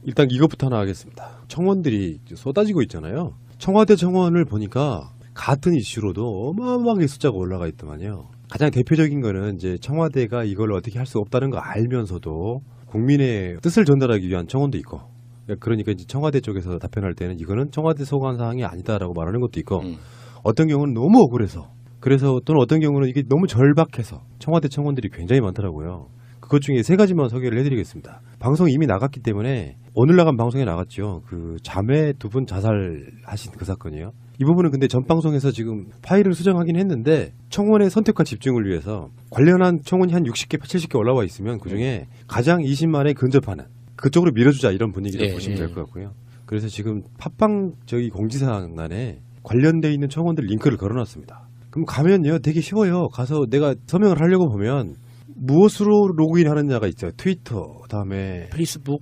일단 이것부터 하나 하겠습니다. 청원들이 쏟아지고 있잖아요. 청와대 청원을 보니까 같은 이슈로도 어마어마하게 숫자가 올라가 있더만요. 가장 대표적인 거는 이제 청와대가 이걸 어떻게 할 수 없다는 거 알면서도 국민의 뜻을 전달하기 위한 청원도 있고, 그러니까 이제 청와대 쪽에서 답변할 때는 이거는 청와대 소관 사항이 아니다라고 말하는 것도 있고, 어떤 경우는 너무 억울해서, 그래서 또는 어떤 경우는 이게 너무 절박해서 청와대 청원들이 굉장히 많더라고요. 그것 중에 세 가지만 소개를 해드리겠습니다. 방송 이미 나갔기 때문에 오늘 나간 방송에 나갔죠. 그 자매 두 분 자살하신 그 사건이요. 이 부분은 근데 전 방송에서 지금 파일을 수정하긴 했는데 청원의 선택과 집중을 위해서 관련한 청원이 한 60개, 70개 올라와 있으면 그중에 가장 20만에 근접하는 그쪽으로 밀어주자 이런 분위기를 보시면 될 것 같고요. 그래서 지금 팟빵 저희 공지사항란에 관련돼 있는 청원들 링크를 걸어놨습니다. 그럼 가면요 되게 쉬워요. 가서 내가 서명을 하려고 보면 무엇으로 로그인 하느냐가 있어요. 트위터, 그다음에 페이스북,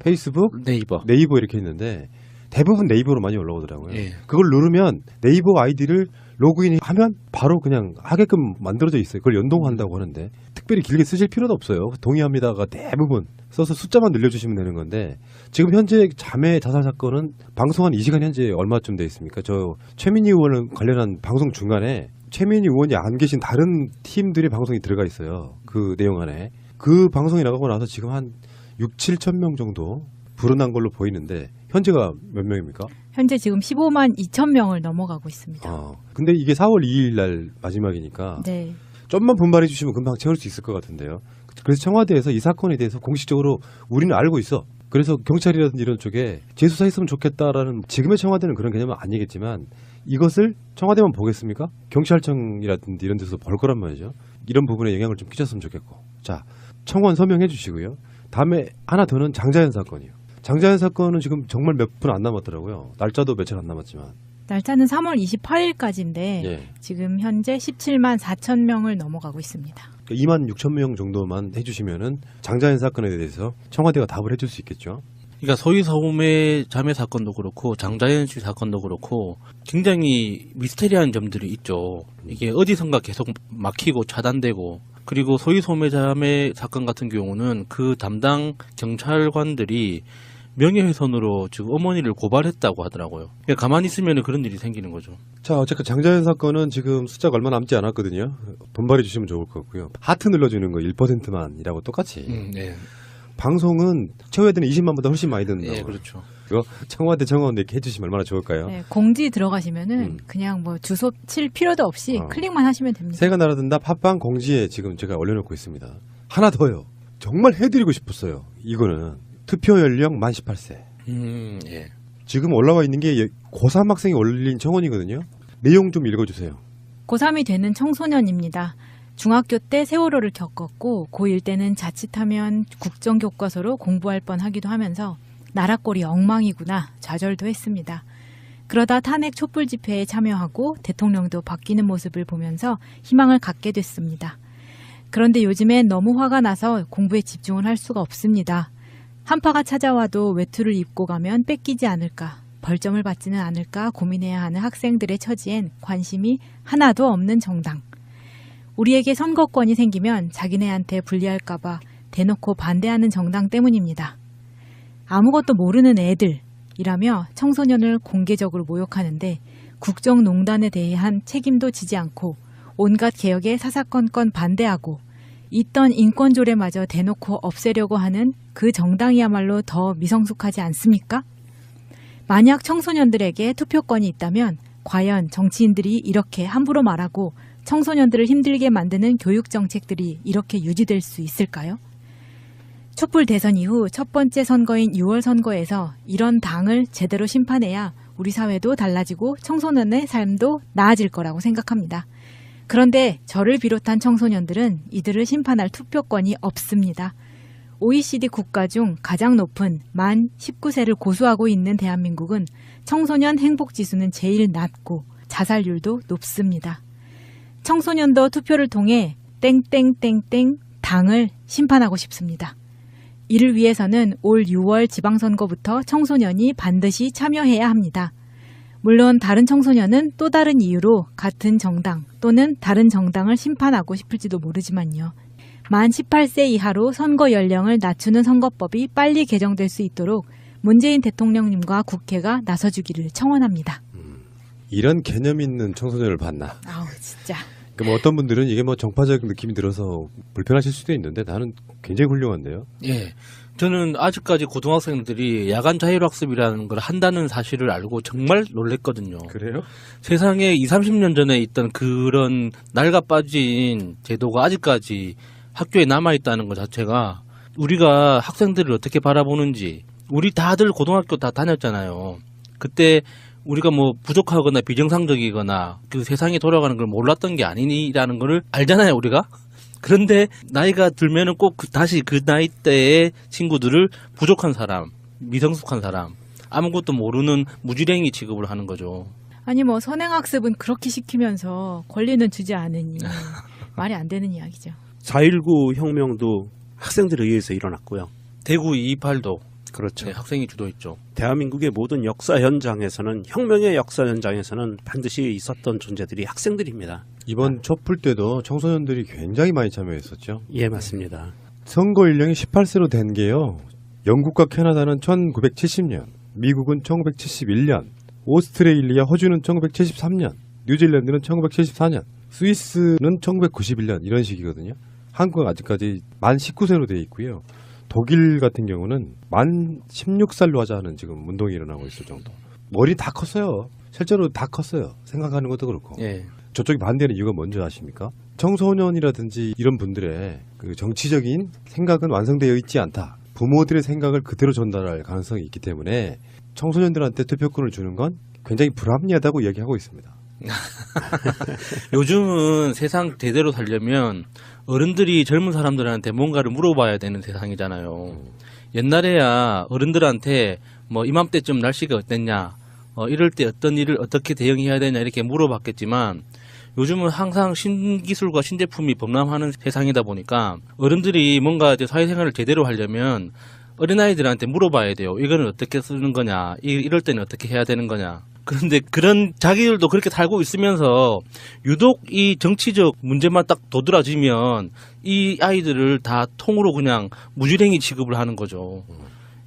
네이버 이렇게 있는데 대부분 네이버로 많이 올라오더라고요. 그걸 누르면 네이버 아이디를 로그인하면 바로 그냥 하게끔 만들어져 있어요. 그걸 연동한다고 하는데 특별히 길게 쓰실 필요도 없어요. 동의합니다가 대부분 써서 숫자만 늘려주시면 되는 건데 지금 현재 자매 자살 사건은 방송한 이 시간 현재 얼마쯤 돼 있습니까? 저 최민희 의원 관련한 방송 중간에 최민희 의원이 안 계신 다른 팀들의 방송이 들어가 있어요. 그 내용 안에. 그 방송이 나가고 나서 지금 한 6, 7천 명 정도 불어난 걸로 보이는데 현재가 몇 명입니까? 현재 지금 15만 2천 명을 넘어가고 있습니다. 근데 이게 4월 2일 날 마지막이니까 네. 좀만 분발해 주시면 금방 채울 수 있을 것 같은데요. 그래서 청와대에서 이 사건에 대해서 공식적으로 우리는 알고 있어. 그래서 경찰이라든지 이런 쪽에 재수사했으면 좋겠다라는 지금의 청와대는 그런 개념은 아니겠지만 이것을 청와대만 보겠습니까? 경찰청이라든지 이런 데서 볼 거란 말이죠. 이런 부분에 영향을 좀 끼쳤으면 좋겠고. 자, 청원 서명해 주시고요. 다음에 하나 더는 장자연 사건이요. 장자연 사건은 지금 정말 몇 분 안 남았더라고요. 날짜도 며칠 안 남았지만. 날짜는 3월 28일까지인데 지금 현재 17만 4천 명을 넘어가고 있습니다. 2만 6천 명 정도만 해주시면은 장자연 사건에 대해서 청와대가 답을 해줄 수 있겠죠. 그러니까 소위 서울의 자매 사건도 그렇고 장자연 씨 사건도 그렇고 굉장히 미스테리한 점들이 있죠. 이게 어디선가 계속 막히고 차단되고, 그리고 소위 소매자매 사건 같은 경우는 그 담당 경찰관들이 명예훼손으로 지금 어머니를 고발했다고 하더라고요. 그러니까 가만히 있으면 그런 일이 생기는 거죠. 자, 어쨌든 장자연 사건은 지금 숫자가 얼마 남지 않았거든요. 분발해 주시면 좋을 것 같고요. 하트 눌러주는 거 1%만이라고 똑같이. 네. 방송은 채워야 되는 20만보다 훨씬 많이 든다고. 네, 그렇죠. 이거 청와대 청원 이렇게 해주시면 얼마나 좋을까요? 네, 공지 들어가시면은 그냥 뭐 주소 칠 필요도 없이 클릭만 하시면 됩니다. 새가 날아든다 팟빵 공지에 지금 제가 올려놓고 있습니다. 하나 더요. 정말 해드리고 싶었어요. 이거는 투표 연령 만 18세. 지금 올라와 있는 게 고3 학생이 올린 청원이거든요. 내용 좀 읽어주세요. 고3이 되는 청소년입니다. 중학교 때 세월호를 겪었고 고1 때는 자칫하면 국정교과서로 공부할 뻔하기도 하면서 나라 꼴이 엉망이구나 좌절도 했습니다. 그러다 탄핵 촛불 집회에 참여하고 대통령도 바뀌는 모습을 보면서 희망을 갖게 됐습니다. 그런데 요즘엔 너무 화가 나서 공부에 집중을 할 수가 없습니다. 한파가 찾아와도 외투를 입고 가면 뺏기지 않을까, 벌점을 받지는 않을까 고민해야 하는 학생들의 처지엔 관심이 하나도 없는 정당. 우리에게 선거권이 생기면 자기네한테 불리할까봐 대놓고 반대하는 정당 때문입니다. 아무것도 모르는 애들이라며 청소년을 공개적으로 모욕하는데 국정농단에 대한 책임도 지지 않고 온갖 개혁에 사사건건 반대하고 있던 인권조례마저 대놓고 없애려고 하는 그 정당이야말로 더 미성숙하지 않습니까? 만약 청소년들에게 투표권이 있다면 과연 정치인들이 이렇게 함부로 말하고 청소년들을 힘들게 만드는 교육정책들이 이렇게 유지될 수 있을까요? 촛불 대선 이후 첫 번째 선거인 6월 선거에서 이런 당을 제대로 심판해야 우리 사회도 달라지고 청소년의 삶도 나아질 거라고 생각합니다. 그런데 저를 비롯한 청소년들은 이들을 심판할 투표권이 없습니다. OECD 국가 중 가장 높은 만 19세를 고수하고 있는 대한민국은 청소년 행복지수는 제일 낮고 자살률도 높습니다. 청소년도 투표를 통해 땡땡땡땡 당을 심판하고 싶습니다. 이를 위해서는 올 6월 지방선거부터 청소년이 반드시 참여해야 합니다. 물론 다른 청소년은 또 다른 이유로 같은 정당 또는 다른 정당을 심판하고 싶을지도 모르지만요. 만 18세 이하로 선거 연령을 낮추는 선거법이 빨리 개정될 수 있도록 문재인 대통령님과 국회가 나서주기를 청원합니다. 이런 개념 있는 청소년을 봤나? 아우 진짜. 그러니까 뭐 어떤 분들은 이게 뭐 정파적 느낌이 들어서 불편하실 수도 있는데 나는 굉장히 훌륭한데요. 예. 저는 아직까지 고등학생들이 야간 자율학습이라는 걸 한다는 사실을 알고 정말 놀랬거든요. 그래요? 세상에 20, 30년 전에 있던 그런 낡아 빠진 제도가 아직까지 학교에 남아있다는 것 자체가 우리가 학생들을 어떻게 바라보는지, 우리 다들 고등학교 다 다녔잖아요. 그때 우리가 뭐 부족하거나 비정상적이거나 그 세상이 돌아가는 걸 몰랐던 게 아니라는 걸 알잖아요, 우리가. 그런데 나이가 들면은 꼭 다시 그 나이 때의 친구들을 부족한 사람, 미성숙한 사람, 아무것도 모르는 무지랭이 취급을 하는 거죠. 아니 뭐 선행학습은 그렇게 시키면서 권리는 주지 않으니 말이 안 되는 이야기죠. 4.19 혁명도 학생들에 의해서 일어났고요. 대구 228도 그렇죠. 네, 학생이 주도했죠. 대한민국의 모든 역사 현장에서는, 혁명의 역사 현장에서는 반드시 있었던 존재들이 학생들입니다. 이번 촛불 때도 청소년들이 굉장히 많이 참여했었죠. 예, 맞습니다. 선거 연령이 18세로 된 게요. 영국과 캐나다는 1970년, 미국은 1971년, 오스트레일리아, 호주는 1973년, 뉴질랜드는 1974년, 스위스는 1991년 이런 식이거든요. 한국은 아직까지 만 19세로 돼 있고요. 독일 같은 경우는 만 16살로 하자는 지금 운동이 일어나고 있을 정도. 머리 다 컸어요. 실제로 다 컸어요. 생각하는 것도 그렇고. 예. 저쪽이 반대는 이유가 뭔지 아십니까? 청소년이라든지 이런 분들의 그 정치적인 생각은 완성되어 있지 않다. 부모들의 생각을 그대로 전달할 가능성이 있기 때문에 청소년들한테 투표권을 주는 건 굉장히 불합리하다고 이야기하고 있습니다. 요즘은 세상 제대로 살려면 어른들이 젊은 사람들한테 뭔가를 물어봐야 되는 세상이잖아요. 옛날에야 어른들한테 뭐 이맘때쯤 날씨가 어땠냐, 이럴 때 어떤 일을 어떻게 대응해야 되냐 이렇게 물어봤겠지만 요즘은 항상 신기술과 신제품이 범람하는 세상이다 보니까 어른들이 뭔가 이제 사회생활을 제대로 하려면 어린아이들한테 물어봐야 돼요. 이거는 어떻게 쓰는 거냐, 이럴 때는 어떻게 해야 되는 거냐. 그런데 그런 자기들도 그렇게 살고 있으면서 유독 이 정치적 문제만 딱 도드라지면 이 아이들을 다 통으로 그냥 무지랭이 취급을 하는 거죠.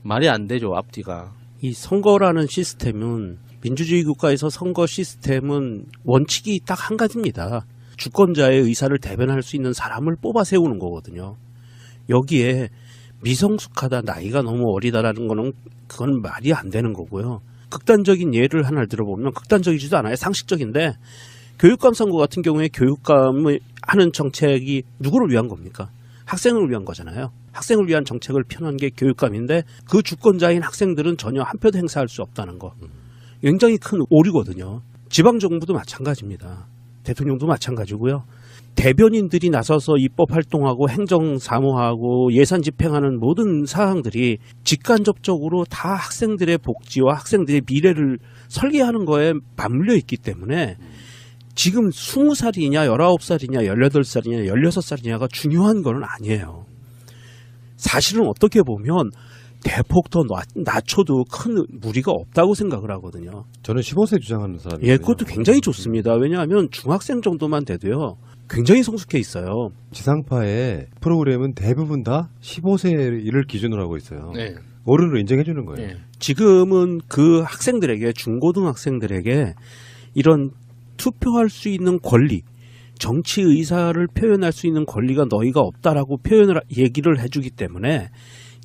말이 안 되죠, 앞뒤가. 이 선거라는 시스템은, 민주주의 국가에서 선거 시스템은 원칙이 딱 한 가지입니다. 주권자의 의사를 대변할 수 있는 사람을 뽑아 세우는 거거든요. 여기에 미성숙하다, 나이가 너무 어리다라는 거는 그건 말이 안 되는 거고요. 극단적인 예를 하나 들어보면, 극단적이지도 않아요. 상식적인데, 교육감 선거 같은 경우에 교육감을 하는 정책이 누구를 위한 겁니까? 학생을 위한 거잖아요. 학생을 위한 정책을 펴는 게 교육감인데 그 주권자인 학생들은 전혀 한 표도 행사할 수 없다는 거. 굉장히 큰 오류거든요. 지방정부도 마찬가지입니다. 대통령도 마찬가지고요. 대변인들이 나서서 입법 활동하고 행정 사무하고 예산 집행하는 모든 사항들이 직간접적으로 다 학생들의 복지와 학생들의 미래를 설계하는 거에 맞물려 있기 때문에 지금 20살이냐 19살이냐 18살이냐 16살이냐가 중요한 건 아니에요. 사실은 어떻게 보면 대폭 더 낮춰도 큰 무리가 없다고 생각을 하거든요. 저는 15세 주장하는 사람이에요. 예, 그것도 굉장히 좋습니다. 왜냐하면 중학생 정도만 돼도요, 굉장히 성숙해 있어요. 지상파의 프로그램은 대부분 다 15세를 기준으로 하고 있어요. 네. 어른으로 인정해 주는 거예요. 네. 지금은 그 학생들에게, 중고등학생들에게 이런 투표할 수 있는 권리, 정치 의사를 표현할 수 있는 권리가 너희가 없다라고 얘기를 해주기 때문에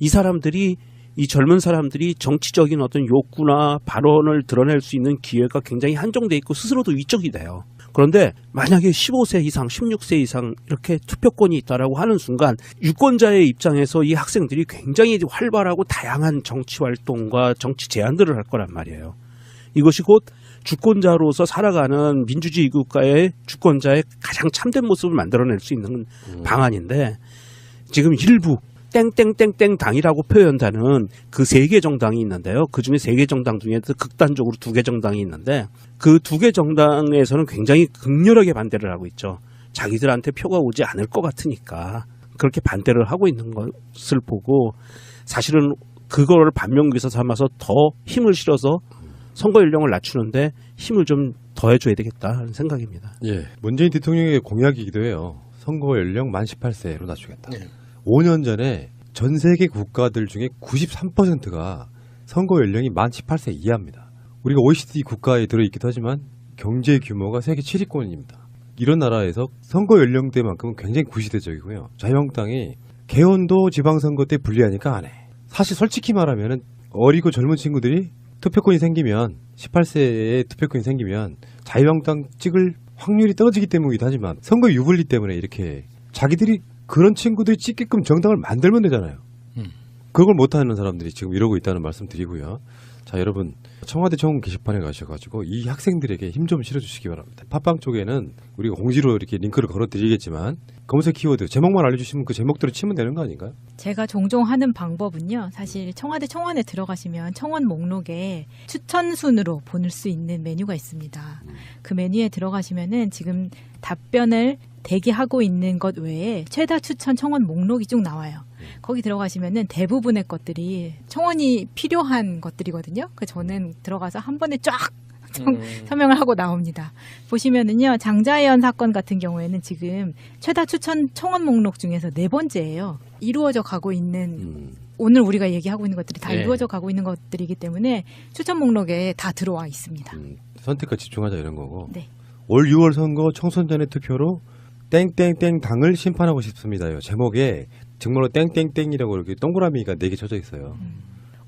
이 사람들이, 이 젊은 사람들이 정치적인 어떤 욕구나 발언을 드러낼 수 있는 기회가 굉장히 한정돼 있고 스스로도 위축이 돼요. 그런데 만약에 15세 이상, 16세 이상 이렇게 투표권이 있다라고 하는 순간 유권자의 입장에서 이 학생들이 굉장히 활발하고 다양한 정치 활동과 정치 제안들을 할 거란 말이에요. 이것이 곧 주권자로서 살아가는 민주주의 국가의 주권자의 가장 참된 모습을 만들어낼 수 있는 방안인데, 지금 일부 땡땡땡땡 당이라고 표현하는 그 3개 정당이 있는데요. 그중에 3개 정당 중에서 극단적으로 2개 정당이 있는데 그 2개 정당에서는 굉장히 극렬하게 반대를 하고 있죠. 자기들한테 표가 오지 않을 것 같으니까 그렇게 반대를 하고 있는 것을 보고 사실은 그거를 반면교사 삼아서 더 힘을 실어서 선거 연령을 낮추는데 힘을 좀 더해줘야 되겠다 하는 생각입니다. 예, 문재인 대통령의 공약이기도 해요. 선거 연령 만 18세로 낮추겠다. 네. 5년 전에 전 세계 국가들 중에 93%가 선거 연령이 만 18세 이하입니다. 우리가 OECD 국가에 들어있기도 하지만 경제 규모가 세계 7위권입니다. 이런 나라에서 선거 연령대만큼은 굉장히 구시대적이고요. 자유한국당이 개헌도 지방선거 때 불리하니까 안 해. 사실 솔직히 말하면 어리고 젊은 친구들이 투표권이 생기면 18세에 투표권이 생기면 자유한국당 찍을 확률이 떨어지기 때문이기도 하지만 선거 유불리 때문에 이렇게 자기들이 그런 친구들이 찍게끔 정당을 만들면 되잖아요. 그걸 못하는 사람들이 지금 이러고 있다는 말씀 드리고요. 자, 여러분 청와대 청원 게시판에 가셔가지고 이 학생들에게 힘 좀 실어주시기 바랍니다. 팟빵 쪽에는 우리가 공지로 이렇게 링크를 걸어드리겠지만 검색 키워드 제목만 알려주시면 그 제목대로 치면 되는 거 아닌가요? 제가 종종 하는 방법은요. 사실 청와대 청원에 들어가시면 청원 목록에 추천 순으로 보낼 수 있는 메뉴가 있습니다. 그 메뉴에 들어가시면은 지금 답변을 대기하고 있는 것 외에 최다 추천 청원 목록이 쭉 나와요. 거기 들어가시면은 대부분의 것들이 청원이 필요한 것들이거든요. 그래서 저는 들어가서 한 번에 쫙 서명을 하고 나옵니다. 보시면은요, 장자연 사건 같은 경우에는 지금 최다 추천 청원 목록 중에서 4번째예요. 이루어져 가고 있는 오늘 우리가 얘기하고 있는 것들이 다 네. 이루어져 가고 있는 것들이기 때문에 추천 목록에 다 들어와 있습니다. 선택과 집중하자 이런 거고. 네. 올 6월 선거 청소년의 투표로 땡땡땡 당을 심판하고 싶습니다요. 제목에 정말로 땡땡땡이라고 이렇게 동그라미가 4개 쳐져 있어요.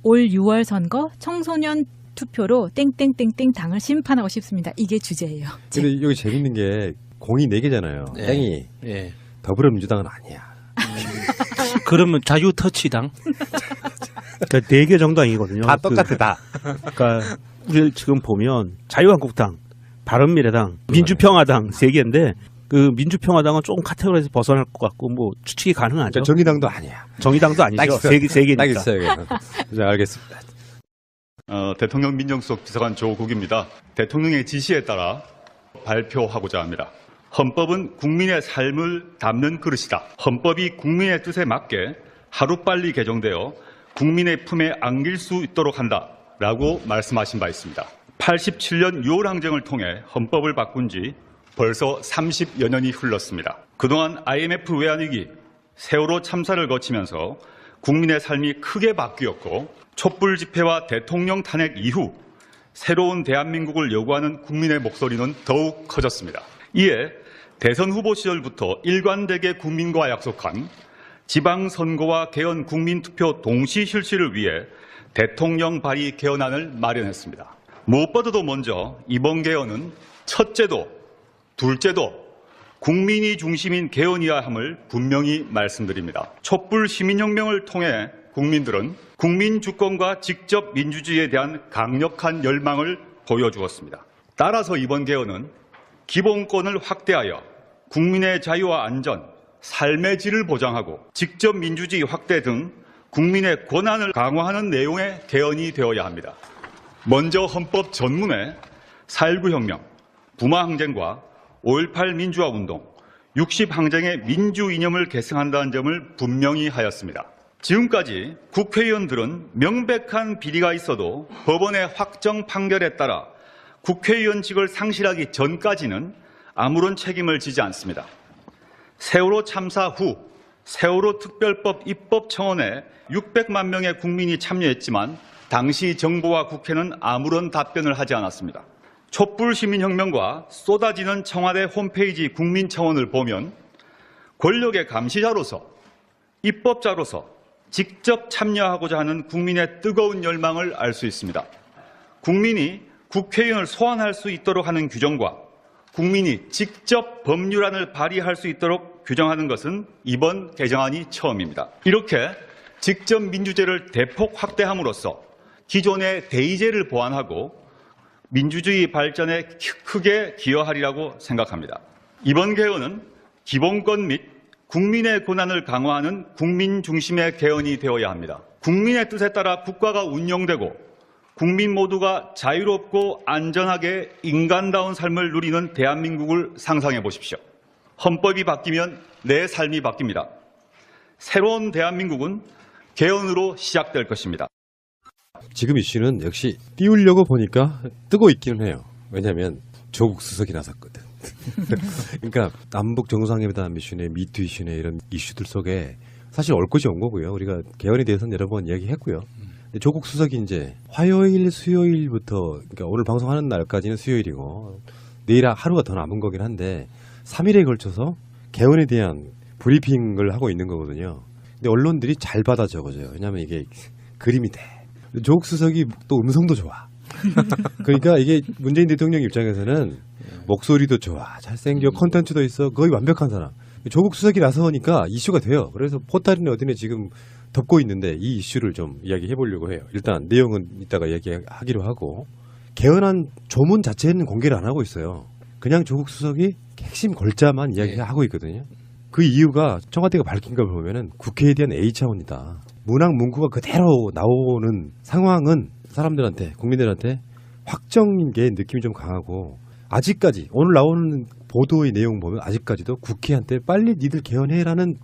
올 6월 선거 청소년 투표로 땡땡땡땡 당을 심판하고 싶습니다. 이게 주제예요. 근데 여기 재밌는 게 공이 4개잖아요. 네. 땡이. 예. 더불어민주당은 아니야. 그러면 자유터치당? 그러니까 4개 정당이거든요. 다 똑같아, 다. 그러니까 우리 지금 보면 자유한국당, 바른미래당, 민주평화당 3개인데 그 민주평화당은 조금 카테고리에서 벗어날 것 같고 뭐 추측이 가능하죠. 그러니까 정의당도 아니야. 정의당도 아니죠. 딱 있어. 3개니까. 딱 있어요. 자, 알겠습니다. 대통령 민정수석 비서관 조국입니다. 대통령의 지시에 따라 발표하고자 합니다. 헌법은 국민의 삶을 담는 그릇이다. 헌법이 국민의 뜻에 맞게 하루빨리 개정되어 국민의 품에 안길 수 있도록 한다라고 말씀하신 바 있습니다. 87년 6월 항쟁을 통해 헌법을 바꾼 지 벌써 30여 년이 흘렀습니다. 그동안 IMF 외환위기, 세월호 참사를 거치면서 국민의 삶이 크게 바뀌었고 촛불 집회와 대통령 탄핵 이후 새로운 대한민국을 요구하는 국민의 목소리는 더욱 커졌습니다. 이에 대선 후보 시절부터 일관되게 국민과 약속한 지방선거와 개헌 국민투표 동시 실시를 위해 대통령 발의 개헌안을 마련했습니다. 무엇보다도 먼저 이번 개헌은 첫째도 둘째도 국민이 중심인 개헌이어야 함을 분명히 말씀드립니다. 촛불 시민혁명을 통해 국민들은 국민 주권과 직접 민주주의에 대한 강력한 열망을 보여주었습니다. 따라서 이번 개헌은 기본권을 확대하여 국민의 자유와 안전, 삶의 질을 보장하고 직접 민주주의 확대 등 국민의 권한을 강화하는 내용의 개헌이 되어야 합니다. 먼저 헌법 전문에 4.19 혁명, 부마 항쟁과 5.18 민주화 운동, 60 항쟁의 민주 이념을 계승한다는 점을 분명히 하였습니다. 지금까지 국회의원들은 명백한 비리가 있어도 법원의 확정 판결에 따라 국회의원직을 상실하기 전까지는 아무런 책임을 지지 않습니다. 세월호 참사 후 세월호 특별법 입법 청원에 600만 명의 국민이 참여했지만 당시 정부와 국회는 아무런 답변을 하지 않았습니다. 촛불 시민혁명과 쏟아지는 청와대 홈페이지 국민청원을 보면 권력의 감시자로서 입법자로서 직접 참여하고자 하는 국민의 뜨거운 열망을 알 수 있습니다. 국민이 국회의원을 소환할 수 있도록 하는 규정과 국민이 직접 법률안을 발의할 수 있도록 규정하는 것은 이번 개정안이 처음입니다. 이렇게 직접 민주제를 대폭 확대함으로써 기존의 대의제를 보완하고 민주주의 발전에 크게 기여하리라고 생각합니다. 이번 개헌은 기본권 및 국민의 권한을 강화하는 국민 중심의 개헌이 되어야 합니다. 국민의 뜻에 따라 국가가 운영되고 국민 모두가 자유롭고 안전하게 인간다운 삶을 누리는 대한민국을 상상해 보십시오. 헌법이 바뀌면 내 삶이 바뀝니다. 새로운 대한민국은 개헌으로 시작될 것입니다. 지금 이슈는 역시 띄우려고 보니까 뜨고 있기는 해요. 왜냐하면 조국 수석이 나섰거든. 그러니까 남북 정상회담 이슈네, 미투 이슈네 이런 이슈들 속에 사실 올 것이 온 거고요. 우리가 개헌에 대해서는 여러 번 이야기했고요. 조국 수석이 이제 화요일, 수요일부터 그러니까 오늘 방송하는 날까지는 수요일이고 내일 하루가 더 남은 거긴 한데 3일에 걸쳐서 개헌에 대한 브리핑을 하고 있는 거거든요. 근데 언론들이 잘 받아 적어줘요. 왜냐하면 이게 그림이 돼. 조국 수석이 또 음성도 좋아. 그러니까 이게 문재인 대통령 입장에서는 목소리도 좋아, 잘생겨, 콘텐츠도 있어, 거의 완벽한 사람. 조국 수석이 나서니까 이슈가 돼요. 그래서 포탈이나 어디는 지금 덮고 있는데 이 이슈를 좀 이야기해 보려고 해요. 일단 내용은 이따가 이야기하기로 하고 개헌안 조문 자체는 공개를 안 하고 있어요. 그냥 조국 수석이 핵심 골자만 이야기하고 있거든요. 그 이유가 청와대가 밝힌 걸 보면은 국회에 대한 A 차원이다. 문항 문구가 그대로 나오는 상황은 사람들한테, 국민들한테 확정인 게 느낌이 좀 강하고 아직까지 오늘 나오는 보도의 내용 보면 아직까지도 국회한테 빨리 니들 개헌해라는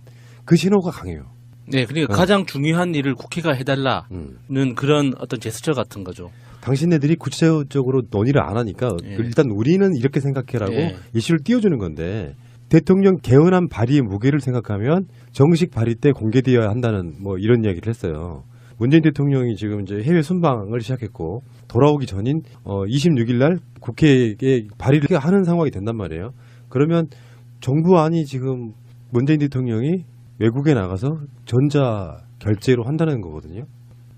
그 신호가 강해요. 네, 그러니까 가장 중요한 일을 국회가 해달라는 그런 어떤 제스처 같은 거죠. 당신네들이 구체적으로 논의를 안 하니까 일단 우리는 이렇게 생각해라고 이슈를 띄워주는 건데 대통령 개헌안 발의의 무게를 생각하면 정식 발의 때 공개되어야 한다는 뭐 이런 이야기를 했어요. 문재인 대통령이 지금 이제 해외 순방을 시작했고 돌아오기 전인 26일 날 국회에 발의를 하는 상황이 된단 말이에요. 그러면 정부안이 지금 문재인 대통령이 외국에 나가서 전자 결제로 한다는 거거든요.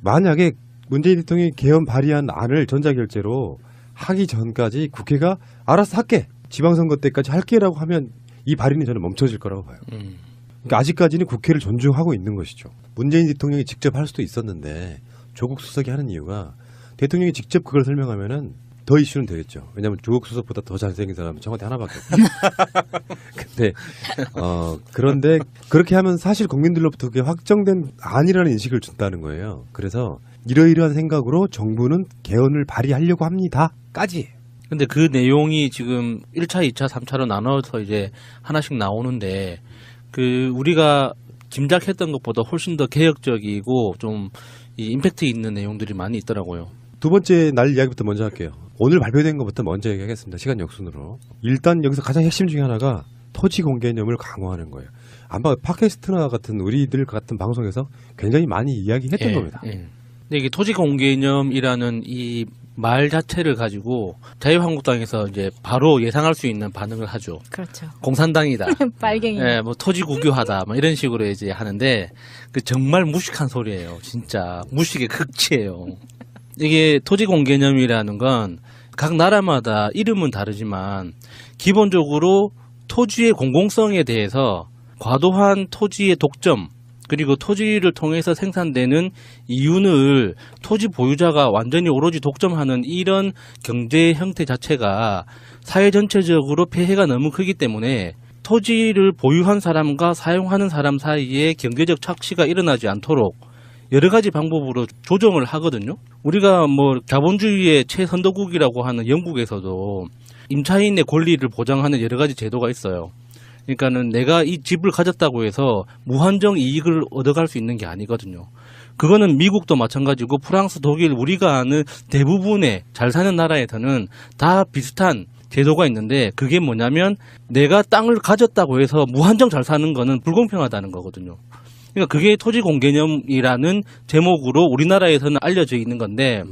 만약에 문재인 대통령이 개헌 발의한 안을 전자 결제로 하기 전까지 국회가 알아서 할게, 지방선거 때까지 할게라고 하면 이 발의는 저는 멈춰질 거라고 봐요. 그러니까 아직까지는 국회를 존중하고 있는 것이죠. 문재인 대통령이 직접 할 수도 있었는데 조국 수석이 하는 이유가 대통령이 직접 그걸 설명하면은 더 이슈는 되겠죠. 왜냐하면 조국 수석보다 더 잘생긴 사람은 청와대 하나밖에 없거든요. 그런데 그렇게 하면 사실 국민들로부터 그게 확정된 안이라는 인식을 준다는 거예요. 그래서 이러이러한 생각으로 정부는 개헌을 발의하려고 합니다까지. 근데 그 내용이 지금 1차, 2차, 3차로 나눠서 이제 하나씩 나오는데 그 우리가 짐작했던 것보다 훨씬 더 개혁적이고 좀 이 임팩트 있는 내용들이 많이 있더라고요. 두 번째 날 이야기부터 먼저 할게요. 오늘 발표된 것부터 먼저 얘기하겠습니다. 시간 역순으로. 일단 여기서 가장 핵심 중에 하나가 토지 공개념을 강화하는 거예요. 아마 팟캐스트나 같은 우리들 같은 방송에서 굉장히 많이 이야기했던 겁니다. 근데 이게 토지 공개념이라는 이 말 자체를 가지고 자유한국당에서 이제 바로 예상할 수 있는 반응을 하죠. 그렇죠. 공산당이다. 빨갱이. 네, 뭐 토지 국유하다, 뭐 이런 식으로 이제 하는데 그 정말 무식한 소리예요. 진짜 무식의 극치예요. 이게 토지 공개념이라는 건 각 나라마다 이름은 다르지만 기본적으로 토지의 공공성에 대해서 과도한 토지의 독점 그리고 토지를 통해서 생산되는 이윤을 토지 보유자가 완전히 오로지 독점하는 이런 경제 형태 자체가 사회 전체적으로 폐해가 너무 크기 때문에 토지를 보유한 사람과 사용하는 사람 사이에 경제적 착취가 일어나지 않도록 여러 가지 방법으로 조정을 하거든요. 우리가 뭐 자본주의의 최선도국이라고 하는 영국에서도 임차인의 권리를 보장하는 여러 가지 제도가 있어요. 그러니까는 내가 이 집을 가졌다고 해서 무한정 이익을 얻어갈 수 있는 게 아니거든요. 그거는 미국도 마찬가지고 프랑스, 독일, 우리가 아는 대부분의 잘 사는 나라에서는 다 비슷한 제도가 있는데 그게 뭐냐면 내가 땅을 가졌다고 해서 무한정 잘 사는 거는 불공평하다는 거거든요. 그러니까 그게 토지 공개념이라는 제목으로 우리나라에서는 알려져 있는 건데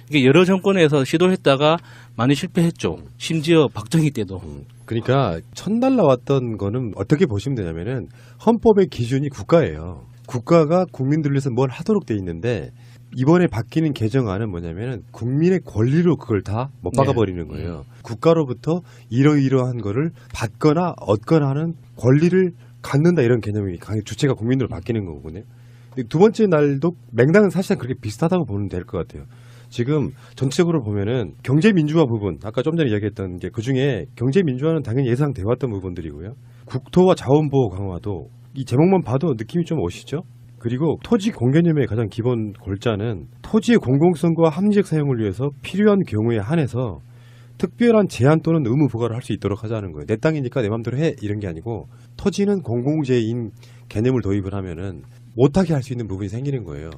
이게 여러 정권에서 시도했다가 많이 실패했죠. 심지어 박정희 때도. 그러니까 첫날 나왔던 거는 어떻게 보시면 되냐면은 헌법의 기준이 국가예요. 국가가 국민들을 위해서 뭘 하도록 돼 있는데 이번에 바뀌는 개정안은 뭐냐면은 국민의 권리로 그걸 다 못 박아버리는 거예요. 국가로부터 이러이러한 거를 받거나 얻거나 하는 권리를 갖는다 이런 개념이 주체가 국민으로 바뀌는 거거든요. 두 번째 날도 맥락은 사실상 그렇게 비슷하다고 보면 될 것 같아요. 지금 전체적으로 보면은 경제민주화 부분, 아까 좀 전에 이야기했던 게 그중에 경제민주화는 당연히 예상돼 왔던 부분들이고요. 국토와 자원보호 강화도 이 제목만 봐도 느낌이 좀 오시죠? 그리고 토지 공개념의 가장 기본 골자는 토지의 공공성과 합리적 사용을 위해서 필요한 경우에 한해서 특별한 제한 또는 의무 부과를 할 수 있도록 하자는 거예요. 내 땅이니까 내 맘대로 해 이런 게 아니고 토지는 공공재인 개념을 도입을 하면은 못하게 할 수 있는 부분이 생기는 거예요.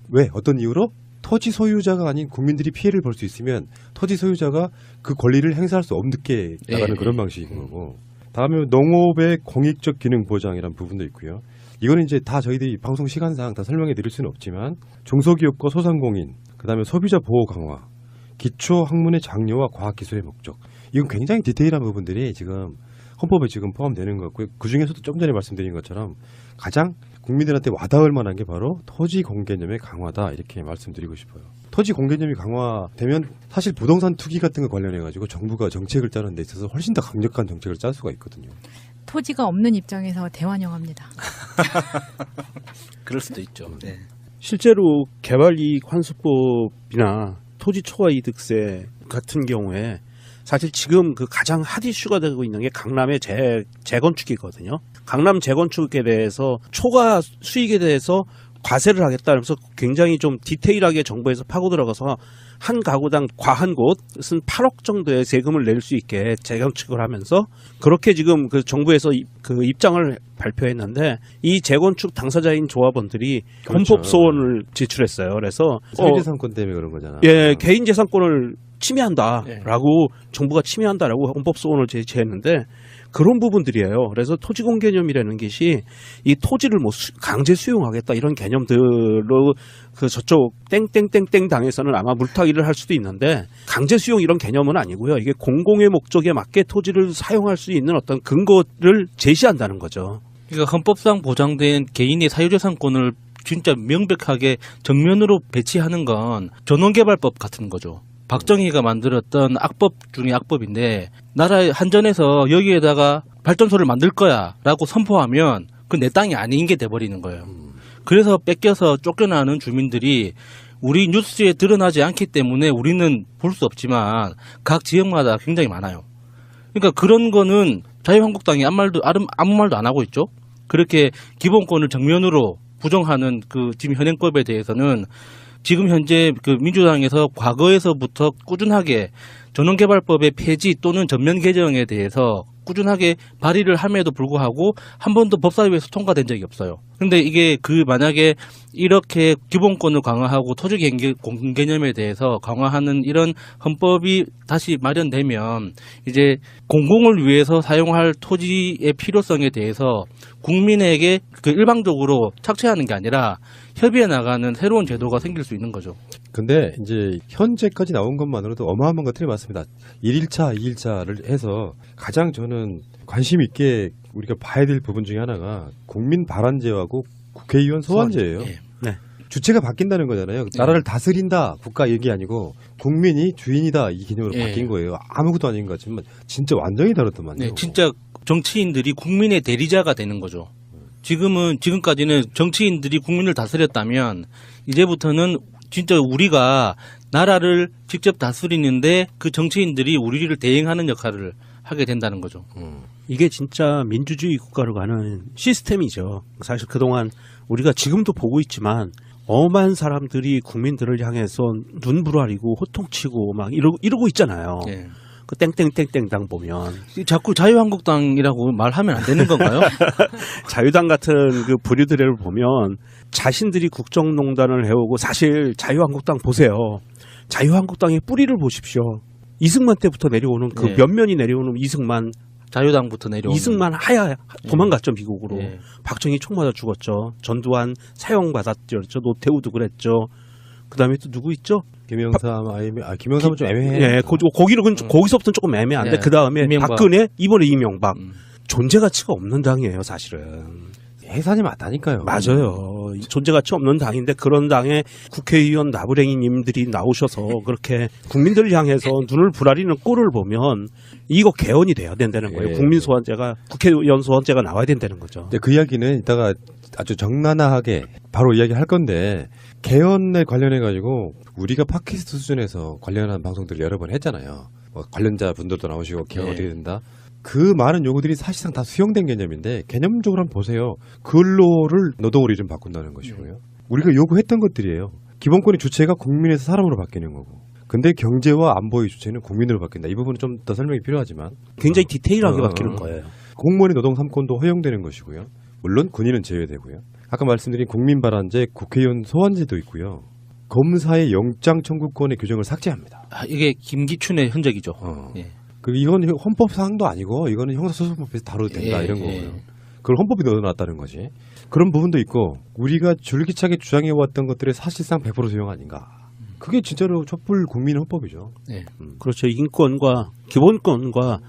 왜? 어떤 이유로? 토지 소유자가 아닌 국민들이 피해를 볼 수 있으면 토지 소유자가 그 권리를 행사할 수 없게 나가는 그런 방식인 거고. 다음에 농업의 공익적 기능 보장이라는 부분도 있고요. 이거는 이제 다 저희들이 방송 시간상 다 설명해 드릴 수는 없지만 중소기업과 소상공인, 그다음에 소비자 보호 강화, 기초 학문의 장려와 과학기술의 목적. 이건 굉장히 디테일한 부분들이 지금 헌법에 지금 포함되는 것 같고요. 그중에서도 좀 전에 말씀드린 것처럼 가장 국민들한테 와닿을 만한 게 바로 토지 공개념의 강화다, 이렇게 말씀드리고 싶어요. 토지 공개념이 강화되면 사실 부동산 투기 같은 거 관련해 가지고 정부가 정책을 짜는 데 있어서 훨씬 더 강력한 정책을 짤 수가 있거든요. 토지가 없는 입장에서 대환영합니다. 그럴 수도 있죠. 네. 실제로 개발이익 환수법이나 토지 초과 이득세 같은 경우에 사실 지금 그 가장 핫 이슈가 되고 있는 게 강남의 재건축이거든요. 강남 재건축에 대해서 초과 수익에 대해서 과세를 하겠다면서 굉장히 좀 디테일하게 정부에서 파고 들어가서 한 가구당 과한 곳은 8억 정도의 세금을 낼 수 있게 재건축을 하면서 그렇게 지금 그 정부에서 그 입장을 발표했는데 이 재건축 당사자인 조합원들이 그렇죠. 헌법 소원을 제출했어요. 그래서 세계재산권 때문에 그런 거잖아. 예, 개인 재산권을 침해한다라고 정부가 침해한다라고 헌법 소원을 제시했는데 그런 부분들이에요. 그래서 토지 공개념이라는 것이 이 토지를 뭐 강제 수용하겠다 이런 개념들로 그 저쪽 땡땡땡땡 당에서는 아마 물타기를 할 수도 있는데 강제 수용 이런 개념은 아니고요. 이게 공공의 목적에 맞게 토지를 사용할 수 있는 어떤 근거를 제시한다는 거죠. 그러니까 헌법상 보장된 개인의 사유재산권을 진짜 명백하게 정면으로 배치하는 건 전원개발법 같은 거죠. 박정희가 만들었던 악법 중에 악법인데 나라 한전에서 여기에다가 발전소를 만들 거야 라고 선포하면 그 내 땅이 아닌 게 돼버리는 거예요. 그래서 뺏겨서 쫓겨나는 주민들이 우리 뉴스에 드러나지 않기 때문에 우리는 볼 수 없지만 각 지역마다 굉장히 많아요. 그러니까 그런 거는 자유한국당이 아무 말도 안 하고 있죠. 그렇게 기본권을 정면으로 부정하는 그 지금 현행법에 대해서는 지금 현재 그 민주당에서 과거에서부터 꾸준하게 전원개발법의 폐지 또는 전면 개정에 대해서 꾸준하게 발의를 함에도 불구하고 한 번도 법사위에서 통과된 적이 없어요. 근데 이게 그 만약에 이렇게 기본권을 강화하고 토지 공개념에 대해서 강화하는 이런 헌법이 다시 마련되면 이제 공공을 위해서 사용할 토지의 필요성에 대해서 국민에게 그 일방적으로 착취하는 게 아니라 협의해 나가는 새로운 제도가 생길 수 있는 거죠. 근데 이제 현재까지 나온 것만으로도 어마어마한 것들이 많습니다. 1일차, 2일차를 해서 가장 저는 관심 있게 우리가 봐야 될 부분 중에 하나가 국민 발안제하고 국회의원 소환제예요. 예. 네. 주체가 바뀐다는 거잖아요. 나라를 다스린다 국가 얘기 아니고 국민이 주인이다 이 개념으로 예. 바뀐 거예요. 아무것도 아닌 것 같지만 진짜 완전히 다르더만요. 네, 진짜 정치인들이 국민의 대리자가 되는 거죠. 지금까지는 정치인들이 국민을 다스렸다면 이제부터는 진짜 우리가 나라를 직접 다스리는데 그 정치인들이 우리를 대행하는 역할을 하게 된다는 거죠. 이게 진짜 민주주의 국가로 가는 시스템이죠. 사실 그동안 우리가 지금도 보고 있지만 엄한 사람들이 국민들을 향해서 눈부라리고 호통치고 막 이러고 있잖아요. 예. 그 땡땡땡땡당 보면 자꾸 자유한국당이라고 말하면 안 되는 건가요? 자유당 같은 그 부류들을 보면 자신들이 국정농단을 해오고 사실 자유한국당 보세요. 자유한국당의 뿌리를 보십시오. 이승만 때부터 내려오는 그 네. 면면이 내려오는 이승만 자유당부터 내려오는. 이승만 하야 도망갔죠 미국으로. 예. 박정희 총 맞아 죽었죠. 전두환 사형받았죠. 노태우도 그랬죠. 그다음에 또 누구 있죠? 김영삼은 좀 애매해. 예, 거기서부터는 조금 애매한데 예. 그다음에 이명박. 박근혜, 이번에 이명박. 존재 가치가 없는 당이에요, 사실은. 해산이 맞다니까요. 맞아요. 존재 가치 없는 당인데 그런 당에 국회의원 나부랭이님들이 나오셔서 그렇게 국민들을 향해서 눈을 부라리는 꼴을 보면 이거 개헌이 돼야 된다는 거예요. 예. 국민 소환제가 국회의원 소환제가 나와야 된다는 거죠. 근데 그 이야기는 이따가 아주 적나라하게 바로 이야기할 건데 개헌에 관련해 가지고 우리가 팟캐스트 수준에서 관련한 방송들을 여러 번 했잖아요. 뭐 관련자 분들도 나오시고 개헌 네. 어떻게 된다. 그 많은 요구들이 사실상 다 수용된 개념인데 개념적으로 한번 보세요. 근로를 노동으로 이름 바꾼다는 것이고요. 우리가 요구했던 것들이에요. 기본권의 주체가 국민에서 사람으로 바뀌는 거고. 근데 경제와 안보의 주체는 국민으로 바뀐다. 이 부분은 좀 더 설명이 필요하지만 굉장히 디테일하게 바뀌는 거예요. 공무원의 노동 3권도 허용되는 것이고요. 물론 군인은 제외되고요. 아까 말씀드린 국민발안제, 국회의원 소환제도 있고요. 검사의 영장 청구권의 규정을 삭제합니다. 이게 김기춘의 흔적이죠. 예. 이건 헌법 사항도 아니고 이거는 형사소송법에서 다뤄도 된다 예, 이런 예. 거고요. 그걸 헌법에 넣어놨다는 거지. 그런 부분도 있고 우리가 줄기차게 주장해왔던 것들이 사실상 100% 소용 아닌가. 그게 진짜로 촛불 국민 헌법이죠. 네. 그렇죠. 인권과 기본권과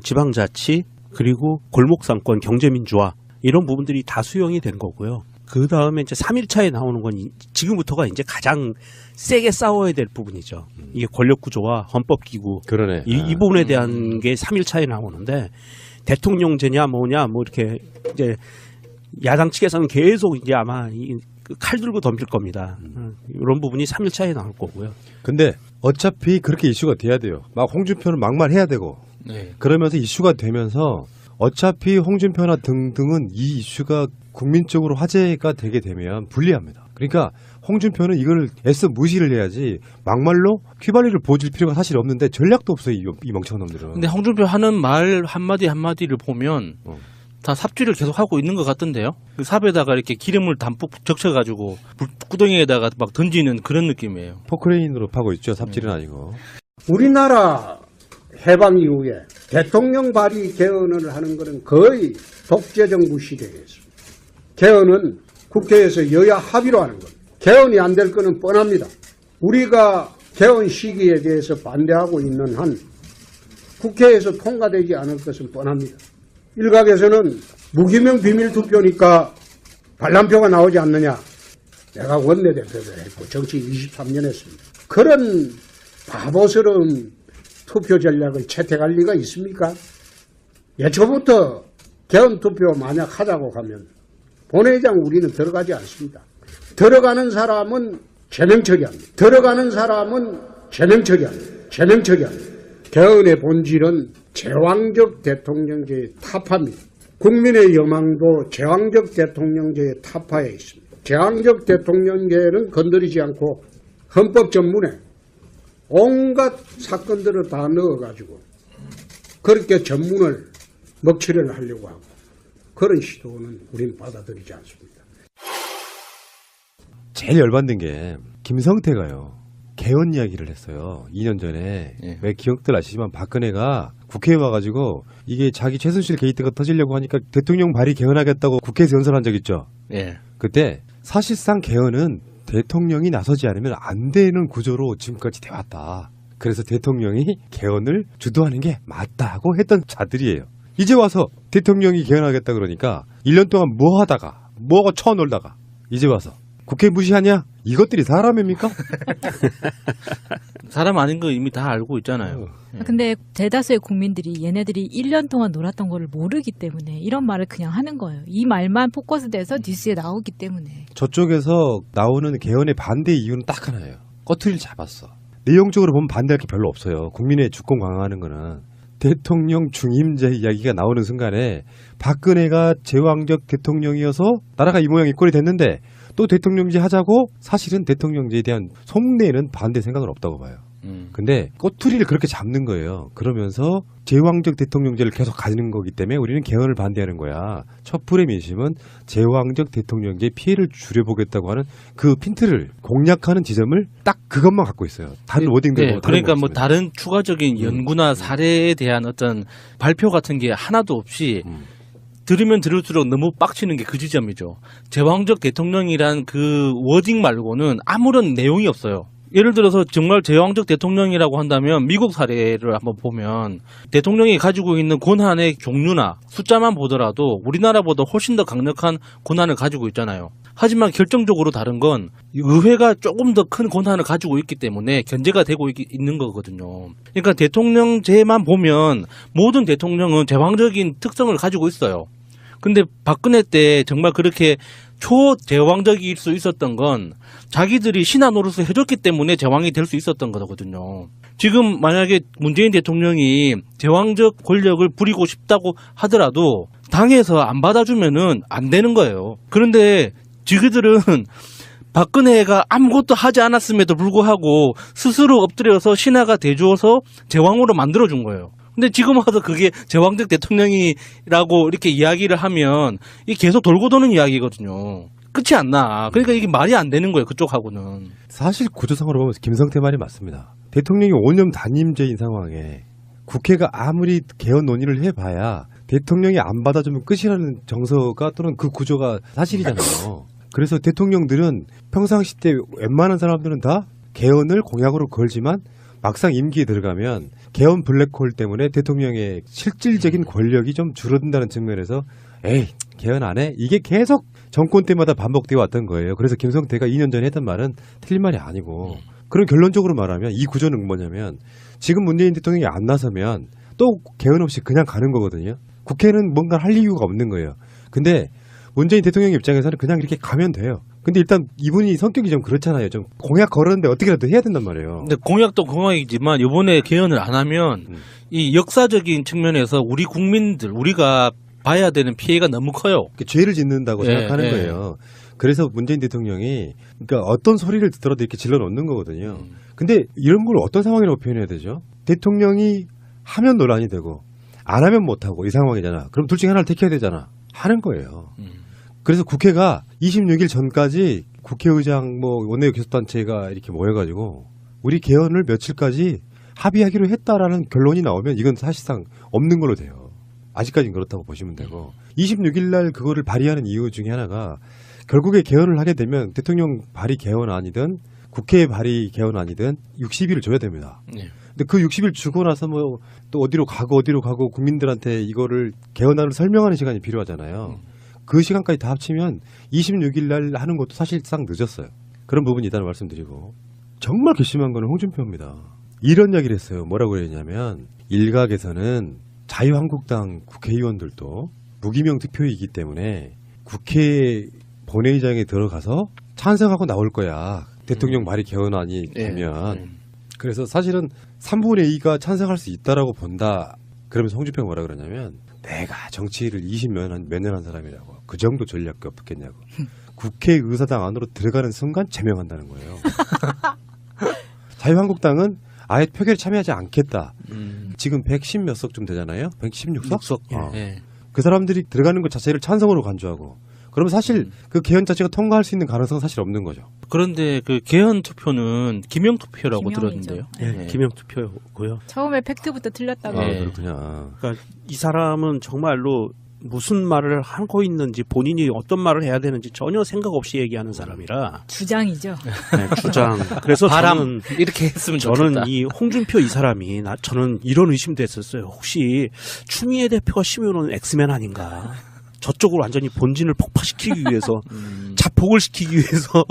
지방자치 그리고 골목상권, 경제민주화 이런 부분들이 다 수용이 된 거고요. 그 다음에 이제 3일차에 나오는 건 지금부터가 이제 가장 세게 싸워야 될 부분이죠. 이게 권력구조와 헌법기구. 그러네. 이 부분에 대한 게 3일차에 나오는데 대통령제냐 뭐냐 뭐 이렇게 이제 야당 측에서는 계속 이제 아마 칼 들고 덤빌 겁니다. 이런 부분이 3일차에 나올 거고요. 근데 어차피 그렇게 이슈가 돼야 돼요. 막 홍준표는 막말해야 되고 네. 그러면서 이슈가 되면서 어차피 홍준표나 등등은 이 이슈가 국민적으로 화제가 되게 되면 불리합니다. 그러니까 홍준표는 이걸 애써 무시를 해야지 막말로 휘발유를 보여줄 필요가 사실 없는데 전략도 없어요. 이 멍청한 놈들은. 근데 홍준표 하는 말 한마디 한마디를 보면 다 삽질을 계속 하고 있는 것 같던데요. 그 삽에다가 이렇게 기름을 담뿍 적셔가지고 구덩이에다가 막 던지는 그런 느낌이에요. 포크레인으로 파고 있죠. 삽질은 아니고. 우리나라 해방 이후에 대통령 발의 개헌을 하는 것은 거의 독재정부 시대였습니다. 개헌은 국회에서 여야 합의로 하는 겁니다. 개헌이 안 될 것은 뻔합니다. 우리가 개헌 시기에 대해서 반대하고 있는 한 국회에서 통과되지 않을 것은 뻔합니다. 일각에서는 무기명 비밀투표니까 반란표가 나오지 않느냐. 내가 원내대표를 했고 정치 23년 했습니다. 그런 바보스러운 투표 전략을 채택할 리가 있습니까? 예초부터 개헌투표 만약 하자고 하면 본회의장 우리는 들어가지 않습니다. 들어가는 사람은 제명 처리합니다. 들어가는 사람은 제명 처리합니다. 개헌의 본질은 제왕적 대통령제의 타파입니다. 국민의 여망도 제왕적 대통령제의 타파에 있습니다. 제왕적 대통령제는 건드리지 않고 헌법 전문에 온갖 사건들을 다 넣어가지고 그렇게 전문을 먹칠을 하려고 하고 그런 시도는 우린 받아들이지 않습니다. 제일 열받는 게 김성태가요. 개헌 이야기를 했어요. 2년 전에. 예. 왜 기억들 아시지만 박근혜가 국회에 와가지고 이게 자기 최순실 게이트가 터지려고 하니까 대통령 발의 개헌하겠다고 국회에서 연설한 적 있죠. 예. 그때 사실상 개헌은 대통령이 나서지 않으면 안 되는 구조로 지금까지 돼왔다. 그래서 대통령이 개헌을 주도하는 게 맞다고 했던 자들이에요. 이제 와서 대통령이 개헌하겠다 그러니까 1년 동안 뭐 하다가 뭐하고 쳐놀다가 이제 와서 국회 무시하냐? 이것들이 사람입니까? 사람 아닌 거 이미 다 알고 있잖아요. 근데 대다수의 국민들이 얘네들이 1년 동안 놀았던 거를 모르기 때문에 이런 말을 그냥 하는 거예요. 이 말만 포커스돼서 뉴스에 나오기 때문에. 저쪽에서 나오는 개헌의 반대 이유는 딱 하나예요. 꼬투리를 잡았어. 내용적으로 보면 반대할 게 별로 없어요. 국민의 주권 강화하는 거는. 대통령 중임제 이야기가 나오는 순간에 박근혜가 제왕적 대통령이어서 나라가 이 모양 이 꼴이 됐는데 또 대통령제 하자고 사실은 대통령제에 대한 속내에는 반대 생각은 없다고 봐요. 근데 꼬투리를 그렇게 잡는 거예요. 그러면서 제왕적 대통령제를 계속 가지는 거기 때문에 우리는 개헌을 반대하는 거야. 촛불의 민심은 제왕적 대통령제의 피해를 줄여보겠다고 하는 그 핀트를 공략하는 지점을 딱 그것만 갖고 있어요. 다른 워딩도 네, 그러니까 뭐 다른 추가적인 연구나 사례에 대한 어떤 발표 같은 게 하나도 없이 들으면 들을수록 너무 빡치는 게 그 지점이죠. 제왕적 대통령이란 그 워딩 말고는 아무런 내용이 없어요. 예를 들어서 정말 제왕적 대통령이라고 한다면 미국 사례를 한번 보면 대통령이 가지고 있는 권한의 종류나 숫자만 보더라도 우리나라보다 훨씬 더 강력한 권한을 가지고 있잖아요. 하지만 결정적으로 다른 건 의회가 조금 더 큰 권한을 가지고 있기 때문에 견제가 되고 있는 거거든요. 그러니까 대통령제만 보면 모든 대통령은 제왕적인 특성을 가지고 있어요. 근데 박근혜 때 정말 그렇게 초제왕적일 수 있었던 건 자기들이 신하 노릇을 해줬기 때문에 제왕이 될 수 있었던 거거든요. 지금 만약에 문재인 대통령이 제왕적 권력을 부리고 싶다고 하더라도 당에서 안 받아주면은 안 되는 거예요. 그런데 지그들은 박근혜가 아무것도 하지 않았음에도 불구하고 스스로 엎드려서 신하가 돼줘서 제왕으로 만들어준 거예요. 근데 지금 와서 그게 제왕적 대통령이라고 이렇게 이야기를 하면 이게 계속 돌고 도는 이야기거든요. 끝이 안 나. 그러니까 이게 말이 안 되는 거예요. 그쪽하고는. 사실 구조상으로 보면 김성태 말이 맞습니다. 대통령이 5년 단임제인 상황에 국회가 아무리 개헌 논의를 해봐야 대통령이 안 받아주면 끝이라는 정서가 또는 그 구조가 사실이잖아요. 그래서 대통령들은 평상시 때 웬만한 사람들은 다 개헌을 공약으로 걸지만 막상 임기에 들어가면 개헌 블랙홀 때문에 대통령의 실질적인 권력이 좀 줄어든다는 측면에서 에이 개헌 안 해? 이게 계속 정권 때마다 반복되어 왔던 거예요. 그래서 김성태가 2년 전에 했던 말은 틀린 말이 아니고 그럼 결론적으로 말하면 이 구조는 뭐냐면 지금 문재인 대통령이 안 나서면 또 개헌 없이 그냥 가는 거거든요. 국회는 뭔가 할 이유가 없는 거예요. 근데 문재인 대통령 입장에서는 그냥 이렇게 가면 돼요. 근데 일단 이분이 성격이 좀 그렇잖아요. 좀 공약 걸었는데 어떻게라도 해야 된단 말이에요. 근데 공약도 공약이지만 이번에 개헌을 안 하면 이 역사적인 측면에서 우리 국민들 우리가 봐야 되는 피해가 너무 커요. 죄를 짓는다고 예, 생각하는 예. 거예요. 그래서 문재인 대통령이 그러니까 어떤 소리를 듣더라도 이렇게 질러 놓는 거거든요. 근데 이런 걸 어떤 상황이라고 표현해야 되죠? 대통령이 하면 논란이 되고 안 하면 못하고 이 상황이잖아. 그럼 둘 중에 하나를 택해야 되잖아. 하는 거예요. 그래서 국회가 26일 전까지 국회의장 뭐 원내외 교섭단체가 이렇게 모여가지고 우리 개헌을 며칠까지 합의하기로 했다라는 결론이 나오면 이건 사실상 없는 걸로 돼요. 아직까지는 그렇다고 보시면 되고 26일 날 그거를 발의하는 이유 중에 하나가 결국에 개헌을 하게 되면 대통령 발의 개헌 아니든 국회 발의 개헌 아니든 60일을 줘야 됩니다. 네. 근데 그 60일 주고 나서 뭐 또 어디로 가고 국민들한테 이거를 개헌안을 설명하는 시간이 필요하잖아요. 그 시간까지 다 합치면 26일 날 하는 것도 사실상 늦었어요. 그런 부분이 있다는 말씀드리고 정말 괘씸한 거는 홍준표입니다. 이런 이야기를 했어요. 뭐라고 그랬냐면 일각에서는 자유한국당 국회의원들도 무기명 투표이기 때문에 국회 본회의장에 들어가서 찬성하고 나올 거야. 대통령 발의 개헌안이 되면. 그래서 사실은 3분의 2가 찬성할 수 있다라고 본다. 그러면서 홍준표가 뭐라 그러냐면 내가 정치를 20몇 년 한 사람이라고. 그 정도 전략이 없겠냐고. 국회의사당 안으로 들어가는 순간 제명한다는 거예요. 자유한국당은 아예 표결에 참여하지 않겠다. 지금 110 몇 석 좀 되잖아요. 116석? 6석. 예. 그 사람들이 들어가는 것 자체를 찬성으로 간주하고. 그러면 사실 그 개헌 자체가 통과할 수 있는 가능성은 사실 없는 거죠. 그런데 그 개헌 투표는 기명 투표라고 기명이죠. 들었는데요. 네, 기명 투표고요. 처음에 팩트부터 틀렸다고. 네. 그렇구나. 그러니까 이 사람은 정말로 무슨 말을 하고 있는지 본인이 어떤 말을 해야 되는지 전혀 생각 없이 얘기하는 사람이라 주장이죠. 네, 주장. 그래서 바람 이렇게 했으면 좋겠다. 저는 이 홍준표 이 사람이 저는 이런 의심도 했었어요. 혹시 추미애 대표가 심어놓은 엑스맨 아닌가? 저쪽으로 완전히 본진을 폭파시키기 위해서 자폭을 시키기 위해서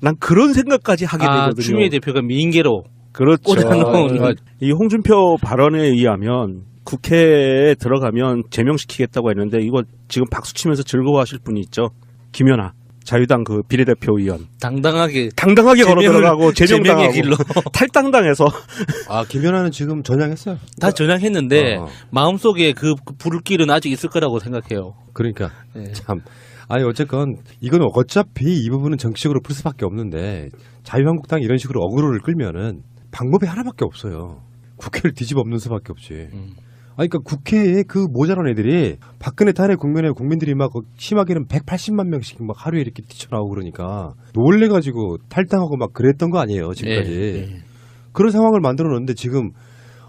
난 그런 생각까지 하게 되거든요. 추미애 대표가 미인계로 그렇죠. 꽂아놓은 이 홍준표 발언에 의하면 국회에 들어가면 제명시키겠다고 했는데 이거 지금 박수 치면서 즐거워하실 분이 있죠. 김연아 자유당 그 비례대표 의원 당당하게 걸어 들어가고 제명당하고 제명의 길로 탈당당해서 김연아는 지금 전향했어요. 다 전향했는데 어. 마음속에 그 불길은 아직 있을 거라고 생각해요. 그러니까 네. 참 아니 어쨌건 이건 어차피 이 부분은 정치적으로 풀 수밖에 없는데 자유한국당이 이런 식으로 어그로를 끌면은 방법이 하나밖에 없어요. 국회를 뒤집어 엎는 수밖에 없지. 아니, 그러니까 국회에 그 모자란 애들이 박근혜 탄핵 국면에 국민들이 막 심하게는 180만 명씩 막 하루에 이렇게 뛰쳐나오고 그러니까 놀래가지고 탈당하고 막 그랬던 거 아니에요 지금까지. 네. 그런 상황을 만들어 놓는데 지금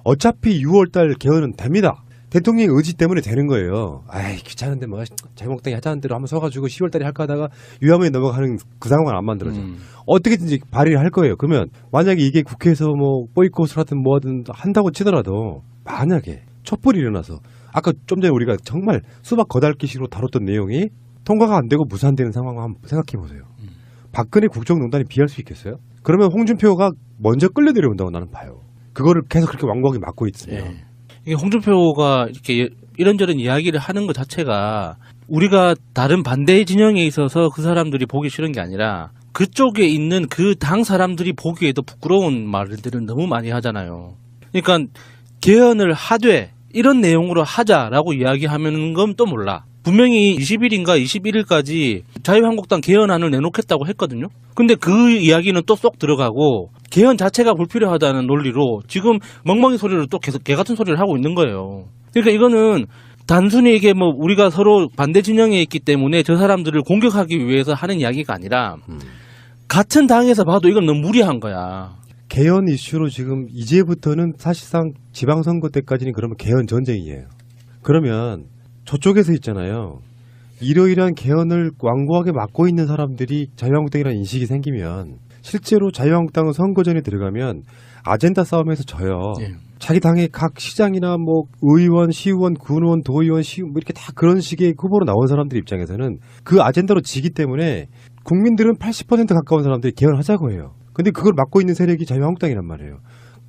어차피 6월달 개헌은 됩니다. 대통령의 의지 때문에 되는 거예요. 아이 귀찮은데 뭐 자유한국당이 하자는 대로 한번 서가지고 10월달에 할까 하다가 유야무에 넘어가는 그 상황은 안 만들어져. 어떻게든지 발의를 할 거예요. 그러면 만약에 이게 국회에서 뭐 보이콧을 하든 뭐하든 한다고 치더라도 만약에 촛불이 일어나서 아까 좀 전에 우리가 정말 수박 거달기식으로 다뤘던 내용이 통과가 안 되고 무산되는 상황을 한번 생각해 보세요. 박근혜 국정농단이 비할 수 있겠어요? 그러면 홍준표가 먼저 끌려 내려온다고 나는 봐요. 그거를 계속 그렇게 왕곡하게 막고 있으면. 네. 이게 홍준표가 이렇게 이런저런 이야기를 하는 것 자체가 우리가 다른 반대 진영에 있어서 그 사람들이 보기 싫은 게 아니라 그쪽에 있는 그 당 사람들이 보기에도 부끄러운 말들을 너무 많이 하잖아요. 그러니까 개헌을 하되 이런 내용으로 하자라고 이야기하는 건 또 몰라. 분명히 20일인가 21일까지 자유한국당 개헌안을 내놓겠다고 했거든요. 근데 그 이야기는 또 쏙 들어가고 개헌 자체가 불필요하다는 논리로 지금 멍멍이 소리를 또 계속 개 같은 소리를 하고 있는 거예요. 그러니까 이거는 단순히 이게 뭐 우리가 서로 반대 진영에 있기 때문에 저 사람들을 공격하기 위해서 하는 이야기가 아니라 같은 당에서 봐도 이건 너무 무리한 거야. 개헌 이슈로 지금 이제부터는 사실상 지방선거 때까지는 그러면 개헌 전쟁이에요. 그러면 저쪽에서 있잖아요. 이러이러한 개헌을 완고하게 막고 있는 사람들이 자유한국당이라는 인식이 생기면 실제로 자유한국당은 선거 전에 들어가면 아젠다 싸움에서 져요. 예. 자기 당의 각 시장이나 뭐 의원, 시의원, 군의원, 도의원, 뭐 이렇게 다 그런 식의 후보로 나온 사람들 입장에서는 그 아젠다로 지기 때문에 국민들은 80% 가까운 사람들이 개헌하자고 해요. 근데 그걸 막고 있는 세력이 자유한국당이란 말이에요.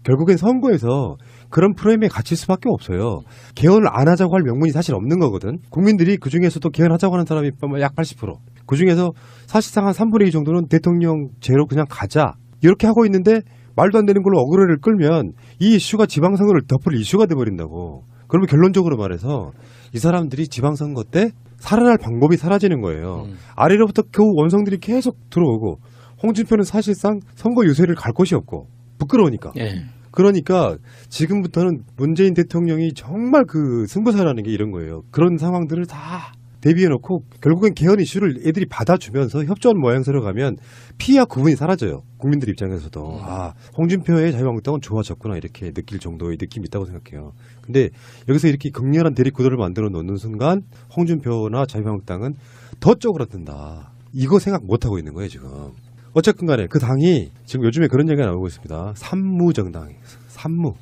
결국엔 선거에서 그런 프레임에 갇힐 수밖에 없어요. 개헌을 안 하자고 할 명분이 사실 없는 거거든. 국민들이 그중에서도 개헌하자고 하는 사람이 약 80%. 그중에서 사실상 한 3분의 2 정도는 대통령제로 그냥 가자. 이렇게 하고 있는데 말도 안 되는 걸로 어그로를 끌면 이 이슈가 지방선거를 덮을 이슈가 돼버린다고. 그러면 결론적으로 말해서 이 사람들이 지방선거 때 살아날 방법이 사라지는 거예요. 아래로부터 겨우 원성들이 계속 들어오고 홍준표는 사실상 선거 유세를 갈 곳이 없고 부끄러우니까. 예. 그러니까 지금부터는 문재인 대통령이 정말 그 승부사라는 게 이런 거예요. 그런 상황들을 다 대비해놓고 결국엔 개헌 이슈를 애들이 받아주면서 협조한 모양새로 가면 피해와 구분이 사라져요. 국민들 입장에서도. 아, 홍준표의 자유한국당은 좋아졌구나 이렇게 느낄 정도의 느낌이 있다고 생각해요. 근데 여기서 이렇게 극렬한 대립구도를 만들어 놓는 순간 홍준표나 자유한국당은 더 쪼그라든다. 이거 생각 못하고 있는 거예요 지금. 어쨌든 간에 그 당이 지금 요즘에 그런 얘기가 나오고 있습니다. 산무정당, 산무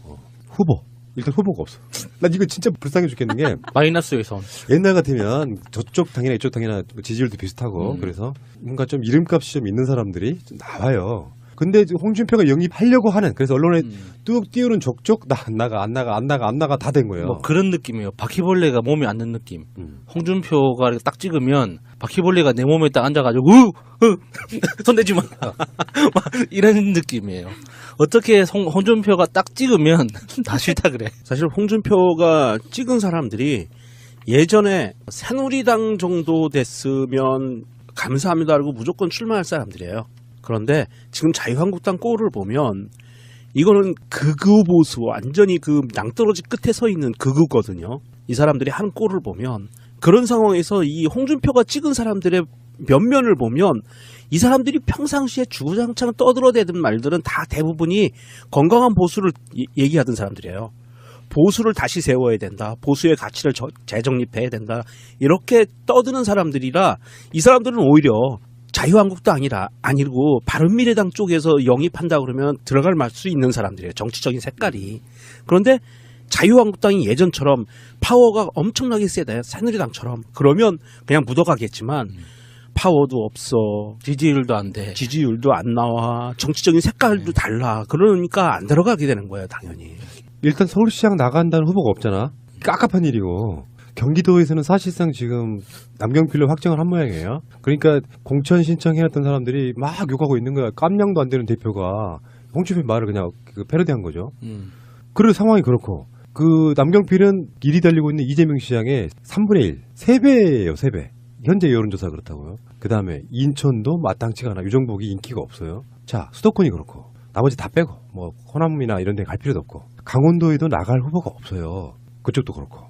후보. 일단 후보가 없어. 난 이거 진짜 불쌍해 죽겠는 게 마이너스의 선. 옛날 같으면 저쪽 당이나 이쪽 당이나 지지율도 비슷하고 그래서 뭔가 좀 이름값이 좀 있는 사람들이 좀 나와요. 근데 홍준표가 영입하려고 하는 그래서 언론에 뚝 띄우는 족족 나 안 나가 다 된 거예요. 뭐 그런 느낌이에요. 바퀴벌레가 몸에 앉는 느낌. 홍준표가 이렇게 딱 찍으면 바퀴벌레가 내 몸에 딱 앉아가지고 손대지 마. 막 이런 느낌이에요. 어떻게 홍준표가 딱 찍으면 다 싫다 그래. 사실 홍준표가 찍은 사람들이 예전에 새누리당 정도 됐으면 감사합니다 하고 무조건 출마할 사람들이에요. 그런데 지금 자유한국당 꼴을 보면 이거는 극우 보수 완전히 그 낭떠러지 끝에 서 있는 극우거든요. 이 사람들이 하는 꼴을 보면 그런 상황에서 이 홍준표가 찍은 사람들의 면면을 보면 이 사람들이 평상시에 주구장창 떠들어대던 말들은 다 대부분이 건강한 보수를 얘기하던 사람들이에요. 보수를 다시 세워야 된다. 보수의 가치를 재정립해야 된다. 이렇게 떠드는 사람들이라 이 사람들은 오히려 자유한국당 아니고 바른미래당 쪽에서 영입한다 그러면 들어갈 수 있는 사람들이에요. 정치적인 색깔이. 그런데 자유한국당이 예전처럼 파워가 엄청나게 세다. 새누리당처럼. 그러면 그냥 묻어가겠지만 파워도 없어. 지지율도 안 돼. 지지율도 안 나와. 정치적인 색깔도 달라. 그러니까 안 들어가게 되는 거예요. 당연히. 일단 서울시장 나간다는 후보가 없잖아. 깝깝한 일이고. 경기도에서는 사실상 지금 남경필로 확정을 한 모양이에요. 그러니까 공천 신청해놨던 사람들이 막 욕하고 있는 거야. 깜냥도 안 되는 대표가 홍준표 말을 그냥 패러디한 거죠. 그리고 상황이 그렇고 그 남경필은 일이 달리고 있는 이재명 시장의 3분의 1, 3배예요. 3배. 현재 여론조사 그렇다고요. 그 다음에 인천도 마땅치가 않아. 유정복이 인기가 없어요. 자, 수도권이 그렇고 나머지 다 빼고 뭐 호남이나 이런 데 갈 필요도 없고 강원도에도 나갈 후보가 없어요. 그쪽도 그렇고.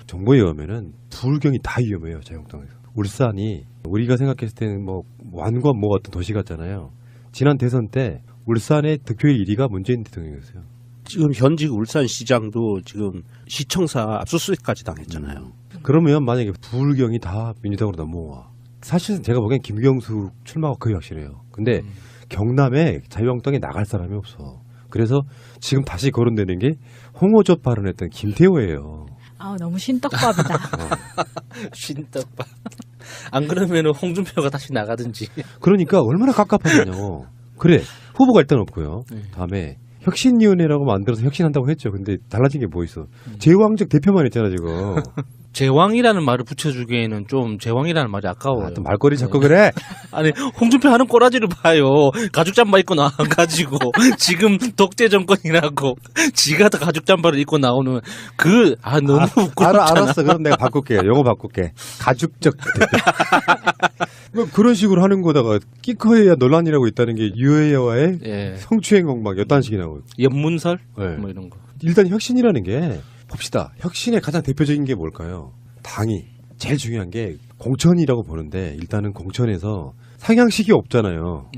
정보에 의하면은 불경이 다 위험해요. 자유한국당에서. 울산이 우리가 생각했을 때는 뭐 완관 뭐 같은 도시 같잖아요. 지난 대선 때 울산의 득표율 1위가 문재인 대통령이었어요. 지금 현직 울산시장도 지금 시청사 압수수색까지 당했잖아요. 그러면 만약에 불경이 다 민주당으로 넘어와. 사실은 제가 보기엔 김경수 출마가 거의 확실해요. 근데 경남에 자유한국당에 나갈 사람이 없어. 그래서 지금 다시 거론되는 게 홍어젓 발언했던 김태호예요. 아, 너무 신떡밥이다. 신떡밥. 안 그러면 홍준표가 다시 나가든지. 그러니까 얼마나 깝깝하냐고. 그래, 후보가 일단 없고요. 다음에 혁신위원회라고 만들어서 혁신한다고 했죠. 근데 달라진 게 뭐 있어? 제왕적 대표만 했잖아 지금. 제왕이라는 말을 붙여주기에는 좀 제왕이라는 말이 아까워요. 아, 또 말거리 자꾸 그래? 아니 홍준표 하는 꼬라지를 봐요. 가죽 잠바 입고 나와가지고 지금 독재 정권이라고 지가 다 가죽 잠바를 입고 나오는 너무 부끄럽잖아. 알았어. 그럼 내가 바꿀게. 영어 바꿀게. 가죽적 뭐 그런 식으로 하는 거다가 끼커해야 논란이라고 있다는 게 유해와의 예. 성추행 공방 여단식이 나오고. 연문설 네. 뭐 이런 거. 일단 혁신이라는 게 봅시다. 혁신의 가장 대표적인 게 뭘까요? 당이 제일 중요한 게 공천이라고 보는데 일단은 공천에서 상향식이 없잖아요.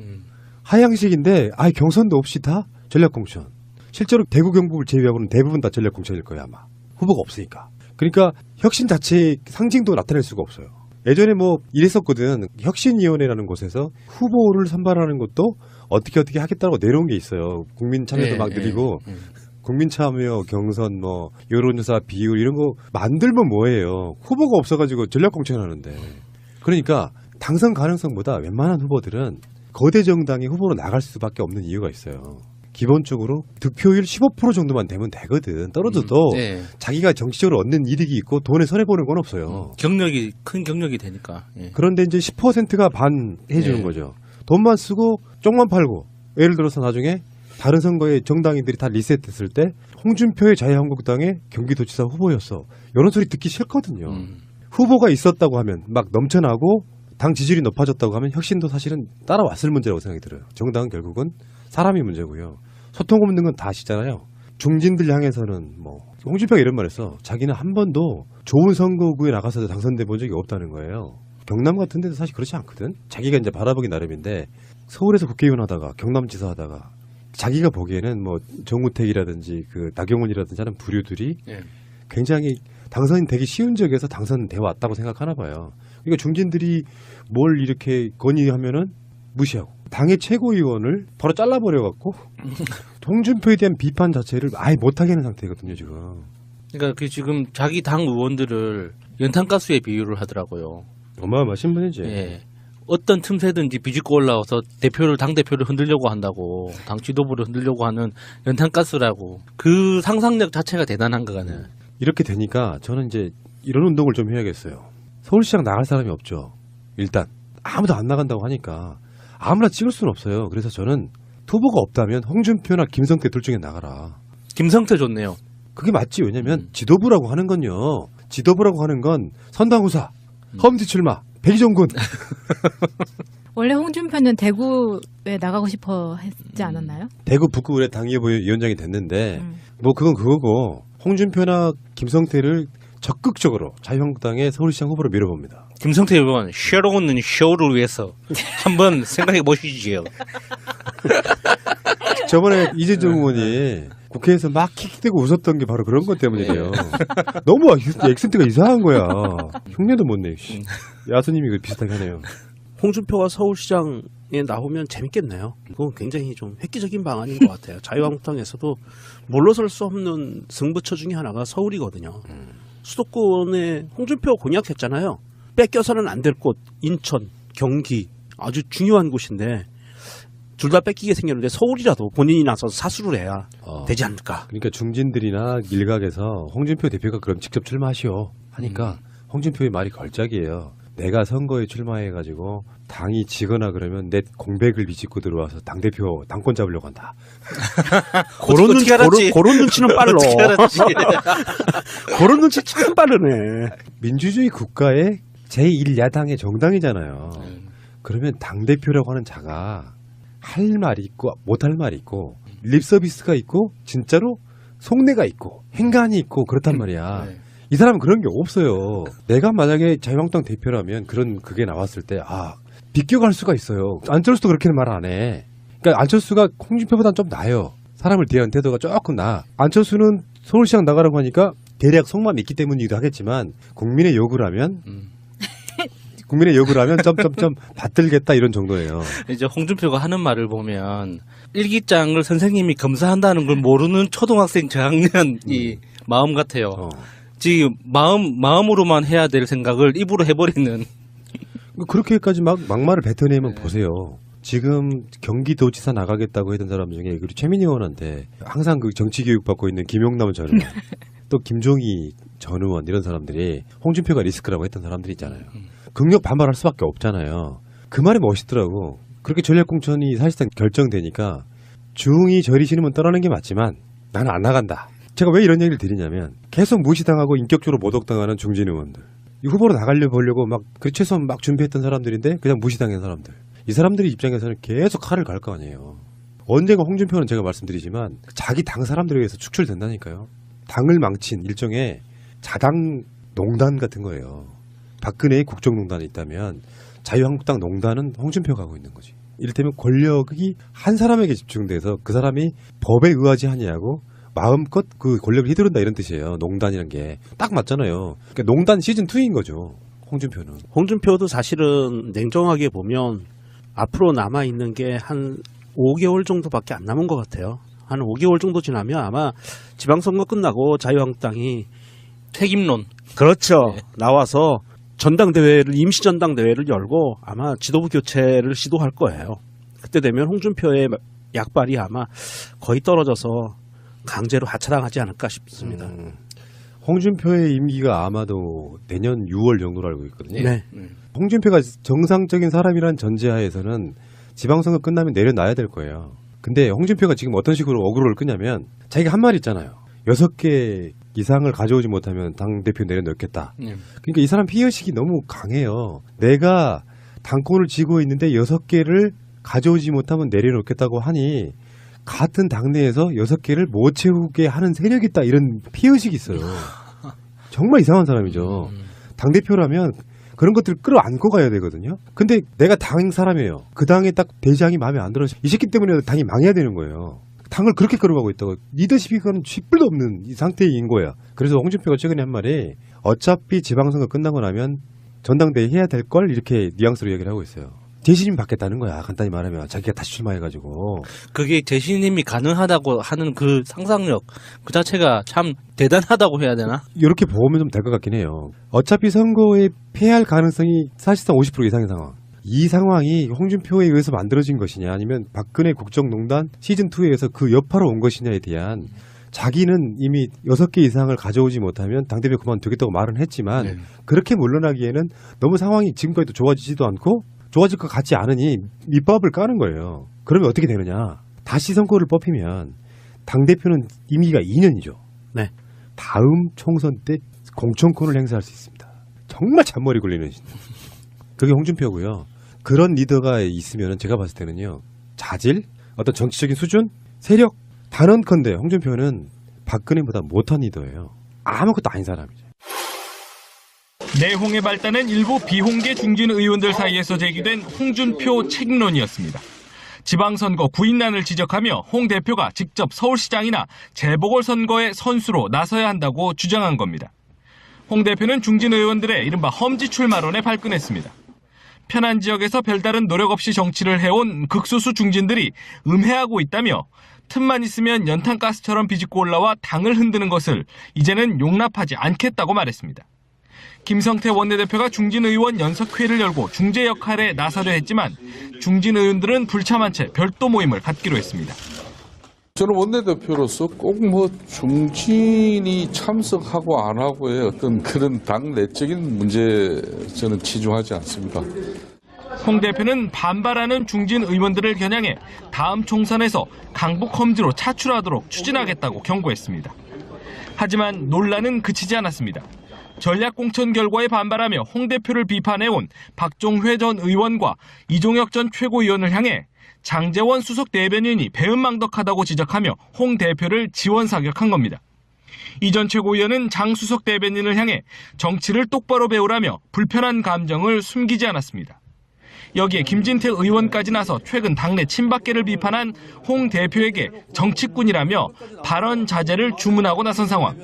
하향식인데 아예 경선도 없이 다 전략공천. 실제로 대구 경북을 제외하고는 대부분 다 전략공천일 거예요 아마. 후보가 없으니까. 그러니까 혁신 자체의 상징도 나타낼 수가 없어요. 예전에 뭐 이랬었거든. 혁신위원회라는 곳에서 후보를 선발하는 것도 어떻게 하겠다고 내려온 게 있어요. 국민 참여도 막 늘리고 국민 참여 경선 뭐 여론조사 비율 이런 거 만들면 뭐예요. 후보가 없어가지고 전략 공천하는데. 그러니까 당선 가능성보다 웬만한 후보들은 거대 정당이 후보로 나갈 수밖에 없는 이유가 있어요. 기본적으로 득표율 15% 정도만 되면 되거든. 떨어져도 네. 자기가 정치적으로 얻는 이득이 있고 돈에 손해보는 건 없어요. 큰 경력이 되니까. 예. 그런데 이제 10%가 반 해주는 네. 거죠. 돈만 쓰고 쪽만 팔고 예를 들어서 나중에 다른 선거에 정당인들이 다 리셋했을 때 홍준표의 자유한국당의 경기도지사 후보였어. 이런 소리 듣기 싫거든요. 후보가 있었다고 하면 막 넘쳐나고 당 지지율이 높아졌다고 하면 혁신도 사실은 따라왔을 문제라고 생각이 들어요. 정당은 결국은 사람이 문제고요. 소통 없는 건 다 아시잖아요. 중진들 향해서는 뭐 홍준표가 이런 말했어. 자기는 한 번도 좋은 선거구에 나가서 당선돼 본 적이 없다는 거예요. 경남 같은 데도 사실 그렇지 않거든. 자기가 이제 바라보기 나름인데 서울에서 국회의원 하다가 경남지사 하다가 자기가 보기에는 뭐 정우택이라든지 그 나경원이라든지 하는 부류들이 예. 굉장히 당선되기 쉬운 지역에서 당선돼 왔다고 생각하나 봐요. 그러니까 중진들이 뭘 이렇게 건의하면은 무시하고 당의 최고위원을 바로 잘라버려갖고 홍준표에 대한 비판 자체를 아예 못하게 하는 상태거든요 지금. 그러니까 그 지금 자기 당 의원들을 연탄가스에 비유를 하더라고요. 어마어마하신 분이지. 예. 어떤 틈새든지 비집고 올라와서 당 대표를 흔들려고 한다고, 당 지도부를 흔들려고 하는 연탄가스라고. 그 상상력 자체가 대단한 거가는. 이렇게 되니까 저는 이제 이런 운동을 좀 해야겠어요. 서울시장 나갈 사람이 없죠. 일단 아무도 안 나간다고 하니까 아무나 찍을 수는 없어요. 그래서 저는 후보가 없다면 홍준표나 김성태 둘 중에 나가라. 김성태 좋네요. 그게 맞지. 왜냐면 지도부라고 하는 건요. 지도부라고 하는 건 선당후사, 험지 출마, 백의종군. 원래 홍준표는 대구에 나가고 싶어 했지 않았나요? 대구 북구의 당협위원장이 됐는데 뭐 그건 그거고 홍준표나 김성태를 적극적으로 자유한국당의 서울시장 후보로 밀어봅니다. 김성태 의원, 새로운 쇼를 위해서 한번 생각해 보시지요. 저번에 이재정 의원이 국회에서 막 킥대고 웃었던 게 바로 그런 것 때문이래요. 너무 액센트가 이상한 거야. 흉내도 못 내. 야수님이 비슷하게 하네요. 홍준표가 서울시장에 나오면 재밌겠네요. 그건 굉장히 좀 획기적인 방안인 것 같아요. 자유한국당에서도 물러설 수 없는 승부처 중에 하나가 서울이거든요. 수도권에 홍준표 공약했잖아요. 뺏겨서는 안 될 곳, 인천, 경기 아주 중요한 곳인데 둘 다 뺏기게 생겼는데 서울이라도 본인이 나서서 사수를 해야 되지 않을까. 그러니까 중진들이나 일각에서 홍준표 대표가 그럼 직접 출마하시오 하니까 홍준표의 말이 걸작이에요. 내가 선거에 출마해가지고 당이 지거나 그러면 내 공백을 비집고 들어와서 당대표 당권 잡으려고 한다. 그런 눈치는 빨라. 그런 눈치 참 빠르네. 민주주의 국가의 제1야당의 정당이잖아요. 그러면 당대표라고 하는 자가 할 말이 있고 못할 말이 있고 립서비스가 있고 진짜로 속내가 있고 행간이 있고 그렇단 말이야. 이 사람은 그런 게 없어요. 내가 만약에 자유한국당 대표라면 그게 나왔을 때 비껴갈 수가 있어요. 안철수도 그렇게는 말 안 해. 그러니까 안철수가 홍준표보다는 좀 나아요. 사람을 대하는 태도가 조금 나아. 안철수는 서울시장 나가라고 하니까 대략 속마음이 있기 때문이기도 하겠지만 국민의 요구를 하면 점점점 받들겠다 이런 정도예요. 이제 홍준표가 하는 말을 보면 일기장을 선생님이 검사한다는 걸 모르는 초등학생 저학년이 마음 같아요. 지금 마음으로만 해야 될 생각을 입으로 해버리는. 그렇게까지 막말을 뱉어내면 보세요. 지금 경기도지사 나가겠다고 했던 사람 중에 그리고 최민희 의원한테 항상 그 정치 교육 받고 있는 김용남 전 의원, 또 김종희 전 의원 이런 사람들이 홍준표가 리스크라고 했던 사람들이 있잖아요. 극력 반발할 수밖에 없잖아요. 그 말이 멋있더라고. 그렇게 전략공천이 사실상 결정되니까 중이 저리 신으면 떠나는 게 맞지만 나는 안 나간다. 제가 왜 이런 얘기를 드리냐면 계속 무시당하고 인격적으로 모독당하는 중진 의원들. 이 후보로 나가려고 막 최소한 막 준비했던 사람들인데 그냥 무시당한 사람들. 이 사람들의 입장에서는 계속 칼을 갈 거 아니에요. 언젠가 홍준표는 제가 말씀드리지만 자기 당 사람들에 의해서 축출된다니까요. 당을 망친 일종의 자당 농단 같은 거예요. 박근혜의 국정농단이 있다면 자유한국당 농단은 홍준표가 하고 있는 거지. 이를테면 권력이 한 사람에게 집중돼서 그 사람이 법에 의하지 하냐고 마음껏 그 권력을 휘두른다 이런 뜻이에요. 농단이란 게 딱 맞잖아요. 그러니까 농단 시즌 2인 거죠. 홍준표는. 홍준표도 사실은 냉정하게 보면 앞으로 남아 있는 게 한 5개월 정도밖에 안 남은 것 같아요. 한 5개월 정도 지나면 아마 지방선거 끝나고 자유한국당이 책임론. 그렇죠. 나와서 전당대회를 임시 전당대회를 열고 아마 지도부 교체를 시도할 거예요. 그때 되면 홍준표의 약발이 아마 거의 떨어져서 강제로 하차당하지 않을까 싶습니다. 홍준표의 임기가 아마도 내년 6월 정도로 알고 있거든요. 네. 홍준표가 정상적인 사람이란 전제하에서는 지방선거 끝나면 내려놔야 될 거예요. 근데 홍준표가 지금 어떤 식으로 어그로를 끄냐면 자기가 한 말 있잖아요. 6개 이상을 가져오지 못하면 당대표 내려놓겠다. 그러니까 이 사람 피해의식이 너무 강해요. 내가 당권을 쥐고 있는데 6개를 가져오지 못하면 내려놓겠다고 하니 같은 당내에서 6개를 못 채우게 하는 세력이 있다. 이런 피해의식이 있어요. 정말 이상한 사람이죠. 당대표라면 그런 것들을 끌어안고 가야 되거든요. 근데 내가 당 사람이에요. 그 당의 딱 대장이 마음에 안 들어. 이 새끼 때문에 당이 망해야 되는 거예요. 당을 그렇게 끌어가고 있다고. 리더십이 그건 쥐뿔도 없는 이 상태인 거야. 그래서 홍준표가 최근에 한 말이 어차피 지방선거 끝나고 나면 전당대회 해야 될 걸 이렇게 뉘앙스로 얘기를 하고 있어요. 재신임 받겠다는 거야. 간단히 말하면 자기가 다시 출마해가지고. 그게 재신임이 가능하다고 하는 그 상상력 그 자체가 참 대단하다고 해야 되나? 이렇게 보면 좀 될 것 같긴 해요. 어차피 선거에 패할 가능성이 사실상 50% 이상의 상황. 이 상황이 홍준표에 의해서 만들어진 것이냐 아니면 박근혜 국정농단 시즌2에서 그 여파로 온 것이냐에 대한 자기는 이미 6개 이상을 가져오지 못하면 당대표 그만두겠다고 말은 했지만 그렇게 물러나기에는 너무 상황이 지금까지도 좋아지지도 않고 좋아질 것 같지 않으니 밑밥을 까는 거예요. 그러면 어떻게 되느냐. 다시 선거를 뽑히면 당대표는 임기가 2년이죠. 네. 다음 총선 때 공천권을 행사할 수 있습니다. 정말 잔머리 굴리는 그게 홍준표고요. 그런 리더가 있으면 제가 봤을 때는요. 자질, 어떤 정치적인 수준, 세력, 단언컨대 홍준표는 박근혜보다 못한 리더예요. 아무것도 아닌 사람이죠. 내홍의 발단은 일부 비홍계 중진 의원들 사이에서 제기된 홍준표 책임론이었습니다. 지방선거 구인난을 지적하며 홍 대표가 직접 서울시장이나 재보궐선거의 선수로 나서야 한다고 주장한 겁니다. 홍 대표는 중진 의원들의 이른바 험지 출마론에 발끈했습니다. 편한 지역에서 별다른 노력 없이 정치를 해온 극소수 중진들이 음해하고 있다며 틈만 있으면 연탄가스처럼 비집고 올라와 당을 흔드는 것을 이제는 용납하지 않겠다고 말했습니다. 김성태 원내대표가 중진 의원 연석회를 열고 중재 역할에 나서려 했지만 중진 의원들은 불참한 채 별도 모임을 갖기로 했습니다. 저는 원내대표로서 꼭 중진이 참석하고 안 하고의 어떤 그런 당 내적인 문제 저는 치중하지 않습니다. 홍 대표는 반발하는 중진 의원들을 겨냥해 다음 총선에서 강북 험지로 차출하도록 추진하겠다고 경고했습니다. 하지만 논란은 그치지 않았습니다. 전략공천 결과에 반발하며 홍 대표를 비판해온 박종회 전 의원과 이종혁 전 최고위원을 향해 장제원 수석 대변인이 배은망덕하다고 지적하며 홍 대표를 지원 사격한 겁니다. 이 전 최고위원은 장 수석 대변인을 향해 정치를 똑바로 배우라며 불편한 감정을 숨기지 않았습니다. 여기에 김진태 의원까지 나서 최근 당내 친박계를 비판한 홍 대표에게 정치꾼이라며 발언 자제를 주문하고 나선 상황.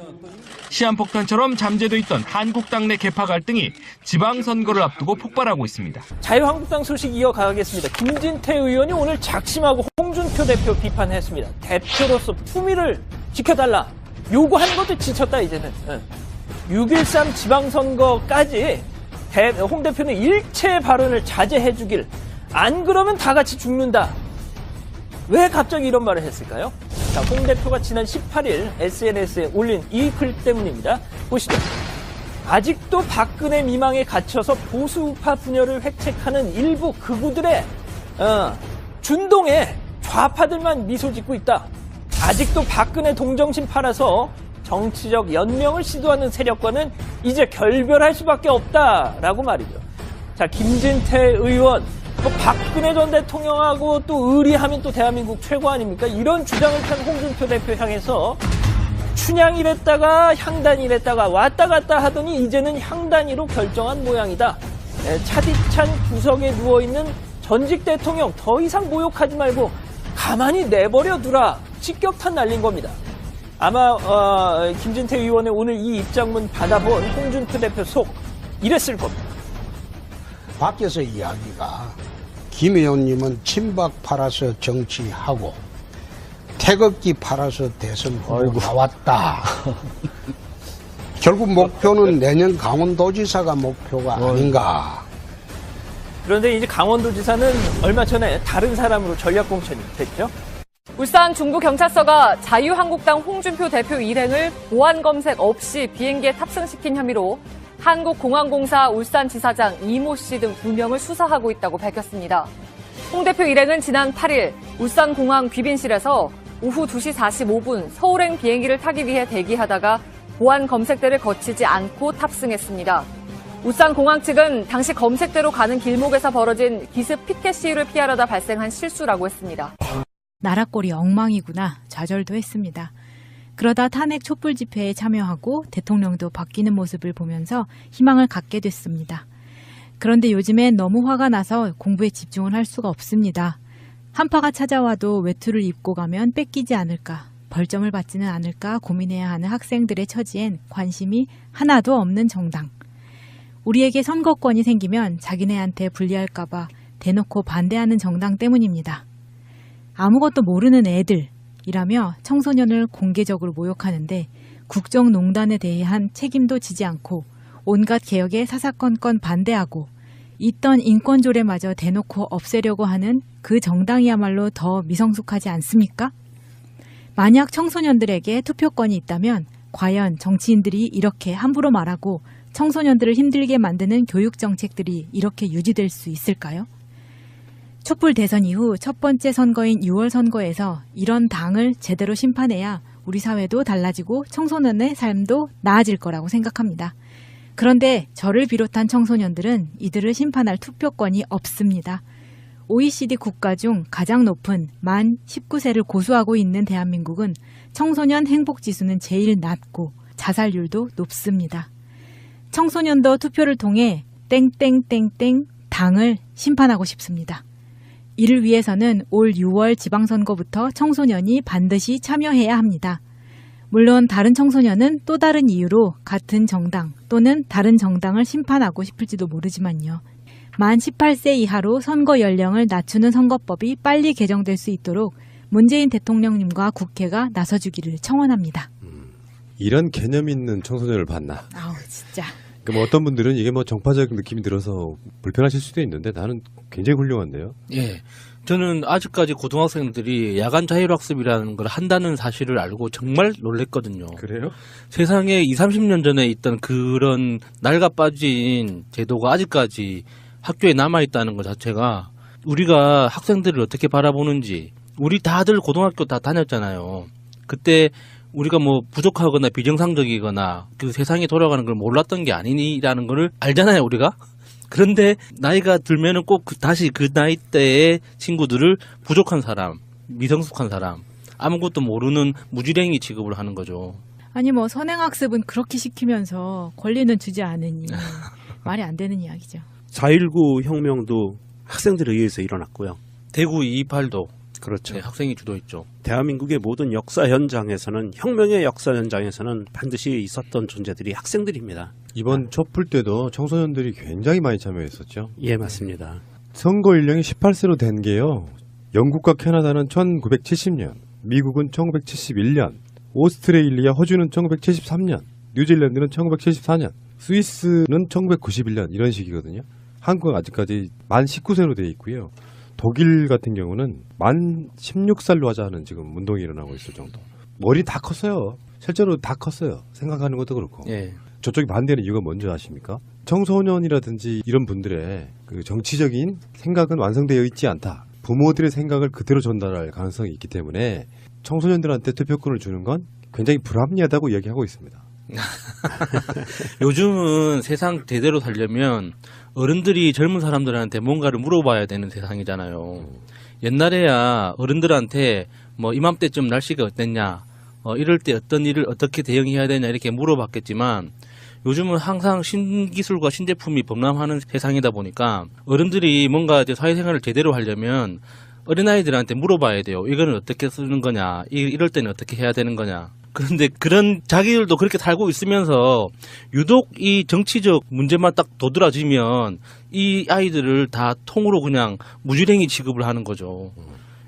시한폭탄처럼 잠재돼 있던 한국 당내 계파 갈등이 지방선거를 앞두고 폭발하고 있습니다. 자유한국당 소식 이어가겠습니다. 김진태 의원이 오늘 작심하고 홍준표 대표 비판했습니다. 대표로서 품위를 지켜달라. 요구하는 것도 지쳤다 이제는. 6.13 지방선거까지 홍 대표는 일체 발언을 자제해 주길. 안 그러면 다 같이 죽는다. 왜 갑자기 이런 말을 했을까요? 자, 홍 대표가 지난 18일 SNS에 올린 이 글 때문입니다. 보시죠. 아직도 박근혜 미망에 갇혀서 보수우파 분열을 획책하는 일부 극우들의 준동에 좌파들만 미소 짓고 있다. 아직도 박근혜 동정심 팔아서 정치적 연명을 시도하는 세력과는 이제 결별할 수밖에 없다라고 말이죠. 자, 김진태 의원, 박근혜 전 대통령하고 또 의리하면 또 대한민국 최고 아닙니까? 이런 주장을 한 홍준표 대표 향해서 춘향이랬다가 향단이랬다가 왔다 갔다 하더니 이제는 향단이로 결정한 모양이다. 차디찬 구석에 누워있는 전직 대통령 더 이상 모욕하지 말고 가만히 내버려 두라. 직격탄 날린 겁니다. 아마 김진태 의원의 오늘 이 입장문 받아본 홍준표 대표 속 이랬을 겁니다. 밖에서 이야기가 김 의원님은 친박 팔아서 정치하고 태극기 팔아서 대선 후보 나왔다. 결국 목표는 내년 강원도지사가 목표가 아닌가. 그런데 이제 강원도지사는 얼마 전에 다른 사람으로 전략공천이 됐죠. 울산 중부경찰서가 자유한국당 홍준표 대표 일행을 보안검색 없이 비행기에 탑승시킨 혐의로 한국공항공사 울산지사장 이모 씨 등 2명을 수사하고 있다고 밝혔습니다. 홍 대표 일행은 지난 8일 울산공항 귀빈실에서 오후 2시 45분 서울행 비행기를 타기 위해 대기하다가 보안 검색대를 거치지 않고 탑승했습니다. 울산공항 측은 당시 검색대로 가는 길목에서 벌어진 기습 피켓 시위를 피하려다 발생한 실수라고 했습니다. 나라꼴이 엉망이구나 좌절도 했습니다. 그러다 탄핵 촛불 집회에 참여하고 대통령도 바뀌는 모습을 보면서 희망을 갖게 됐습니다. 그런데 요즘엔 너무 화가 나서 공부에 집중을 할 수가 없습니다. 한파가 찾아와도 외투를 입고 가면 뺏기지 않을까, 벌점을 받지는 않을까 고민해야 하는 학생들의 처지엔 관심이 하나도 없는 정당. 우리에게 선거권이 생기면 자기네한테 불리할까봐 대놓고 반대하는 정당 때문입니다. 아무것도 모르는 애들이라며 청소년을 공개적으로 모욕하는데 국정농단에 대한 책임도 지지 않고 온갖 개혁에 사사건건 반대하고 있던 인권조례마저 대놓고 없애려고 하는 그 정당이야말로 더 미성숙하지 않습니까? 만약 청소년들에게 투표권이 있다면 과연 정치인들이 이렇게 함부로 말하고 청소년들을 힘들게 만드는 교육정책들이 이렇게 유지될 수 있을까요? 촛불 대선 이후 첫 번째 선거인 6월 선거에서 이런 당을 제대로 심판해야 우리 사회도 달라지고 청소년의 삶도 나아질 거라고 생각합니다. 그런데 저를 비롯한 청소년들은 이들을 심판할 투표권이 없습니다. OECD 국가 중 가장 높은 만 19세를 고수하고 있는 대한민국은 청소년 행복지수는 제일 낮고 자살률도 높습니다. 청소년도 투표를 통해 땡땡땡땡 당을 심판하고 싶습니다. 이를 위해서는 올 6월 지방선거부터 청소년이 반드시 참여해야 합니다. 물론 다른 청소년은 또 다른 이유로 같은 정당 또는 다른 정당을 심판하고 싶을지도 모르지만요. 만 18세 이하로 선거 연령을 낮추는 선거법이 빨리 개정될 수 있도록 문재인 대통령님과 국회가 나서주기를 청원합니다. 이런 개념 있는 청소년을 봤나? 아우 진짜. 뭐 어떤 분들은 이게 뭐 정파적 느낌이 들어서 불편하실 수도 있는데 나는 굉장히 훌륭한데요. 예. 저는 아직까지 고등학생들이 야간 자율학습이라는 걸 한다는 사실을 알고 정말 놀랬거든요. 그래요? 세상에 20, 30년 전에 있던 그런 낡아 빠진 제도가 아직까지 학교에 남아있다는 것 자체가 우리가 학생들을 어떻게 바라보는지, 우리 다들 고등학교 다 다녔잖아요. 그때 우리가 뭐 부족하거나 비정상적이거나 그 세상이 돌아가는 걸 몰랐던 게 아니라는 걸 알잖아요, 우리가. 그런데 나이가 들면은 꼭 다시 그 나이 때의 친구들을 부족한 사람, 미성숙한 사람, 아무것도 모르는 무지랭이 취급을 하는 거죠. 아니 뭐 선행학습은 그렇게 시키면서 권리는 주지 않으니 말이 안 되는 이야기죠. 4.19 혁명도 학생들에 의해서 일어났고요. 대구 228도 그렇죠. 네, 학생이 주도했죠. 대한민국의 모든 역사 현장에서는, 혁명의 역사 현장에서는 반드시 있었던 존재들이 학생들입니다. 이번 촛불 때도 청소년들이 굉장히 많이 참여했었죠. 예, 맞습니다. 선거 연령이 18세로 된 게요. 영국과 캐나다는 1970년, 미국은 1971년, 오스트레일리아, 호주는 1973년, 뉴질랜드는 1974년, 스위스는 1991년 이런 식이거든요. 한국은 아직까지 만 19세로 되어 있고요. 독일 같은 경우는 만 16살로 하자는 지금 운동이 일어나고 있을 정도. 머리 다 컸어요. 실제로 다 컸어요. 생각하는 것도 그렇고. 예. 저쪽이 반대하는 이유가 뭔지 아십니까? 청소년이라든지 이런 분들의 그 정치적인 생각은 완성되어 있지 않다. 부모들의 생각을 그대로 전달할 가능성이 있기 때문에 청소년들한테 투표권을 주는 건 굉장히 불합리하다고 이야기하고 있습니다. 요즘은 세상 제대로 살려면 어른들이 젊은 사람들한테 뭔가를 물어봐야 되는 세상이잖아요. 옛날에야 어른들한테 뭐 이맘때쯤 날씨가 어땠냐, 이럴 때 어떤 일을 어떻게 대응해야 되냐 이렇게 물어봤겠지만 요즘은 항상 신기술과 신제품이 범람하는 세상이다 보니까 어른들이 뭔가 이제 사회생활을 제대로 하려면 어린아이들한테 물어봐야 돼요. 이거는 어떻게 쓰는 거냐, 이럴 때는 어떻게 해야 되는 거냐. 그런데 그런 자기들도 그렇게 살고 있으면서 유독 이 정치적 문제만 딱 도드라지면 이 아이들을 다 통으로 그냥 무지랭이 취급을 하는 거죠.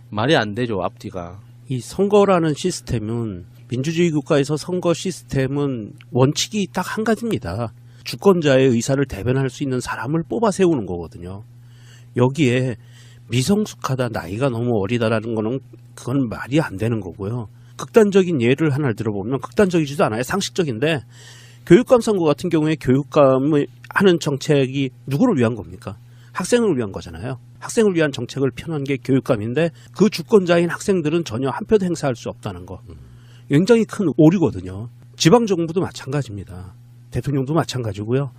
말이 안 되죠, 앞뒤가. 이 선거라는 시스템은 민주주의 국가에서 선거 시스템은 원칙이 딱 한 가지입니다. 주권자의 의사를 대변할 수 있는 사람을 뽑아 세우는 거거든요. 여기에 미성숙하다, 나이가 너무 어리다라는 거는 그건 말이 안 되는 거고요. 극단적인 예를 하나 들어보면 극단적이지도 않아요. 상식적인데 교육감 선거 같은 경우에 교육감을 하는 정책이 누구를 위한 겁니까? 학생을 위한 거잖아요. 학생을 위한 정책을 펴는 게 교육감인데 그 주권자인 학생들은 전혀 한 표도 행사할 수 없다는 거. 굉장히 큰 오류거든요. 지방정부도 마찬가지입니다. 대통령도 마찬가지고요.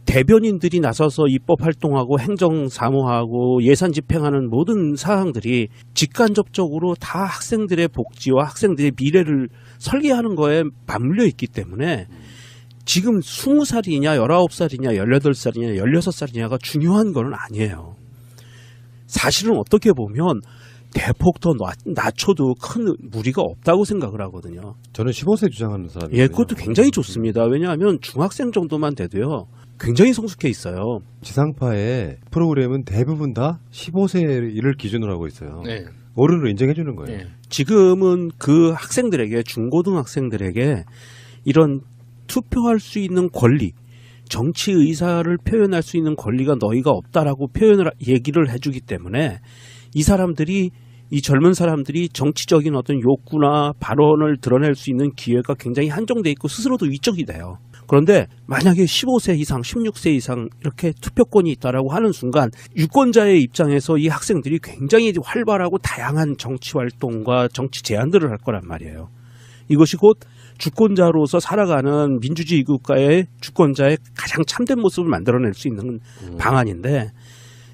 대변인들이 나서서 입법 활동하고 행정 사무하고 예산 집행하는 모든 사항들이 직간접적으로 다 학생들의 복지와 학생들의 미래를 설계하는 거에 맞물려 있기 때문에 지금 20살이냐 19살이냐 18살이냐 16살이냐가 중요한 건 아니에요. 사실은 어떻게 보면 대폭 더 낮춰도 큰 무리가 없다고 생각을 하거든요. 저는 15세 주장하는 사람이에요. 예, 그것도 굉장히 좋습니다. 왜냐하면 중학생 정도만 돼도요. 굉장히 성숙해 있어요. 지상파의 프로그램은 대부분 다 15세를 기준으로 하고 있어요. 네. 어른으로 인정해 주는 거예요. 네. 지금은 그 학생들에게 중고등학생들에게 이런 투표할 수 있는 권리, 정치 의사를 표현할 수 있는 권리가 너희가 없다라고 얘기를 해주기 때문에 이 사람들이 이 젊은 사람들이 정치적인 어떤 욕구나 발언을 드러낼 수 있는 기회가 굉장히 한정돼 있고 스스로도 위축이 돼요. 그런데 만약에 15세 이상, 16세 이상 이렇게 투표권이 있다라고 하는 순간 유권자의 입장에서 이 학생들이 굉장히 활발하고 다양한 정치 활동과 정치 제안들을 할 거란 말이에요. 이것이 곧 주권자로서 살아가는 민주주의 국가의 주권자의 가장 참된 모습을 만들어낼 수 있는 방안인데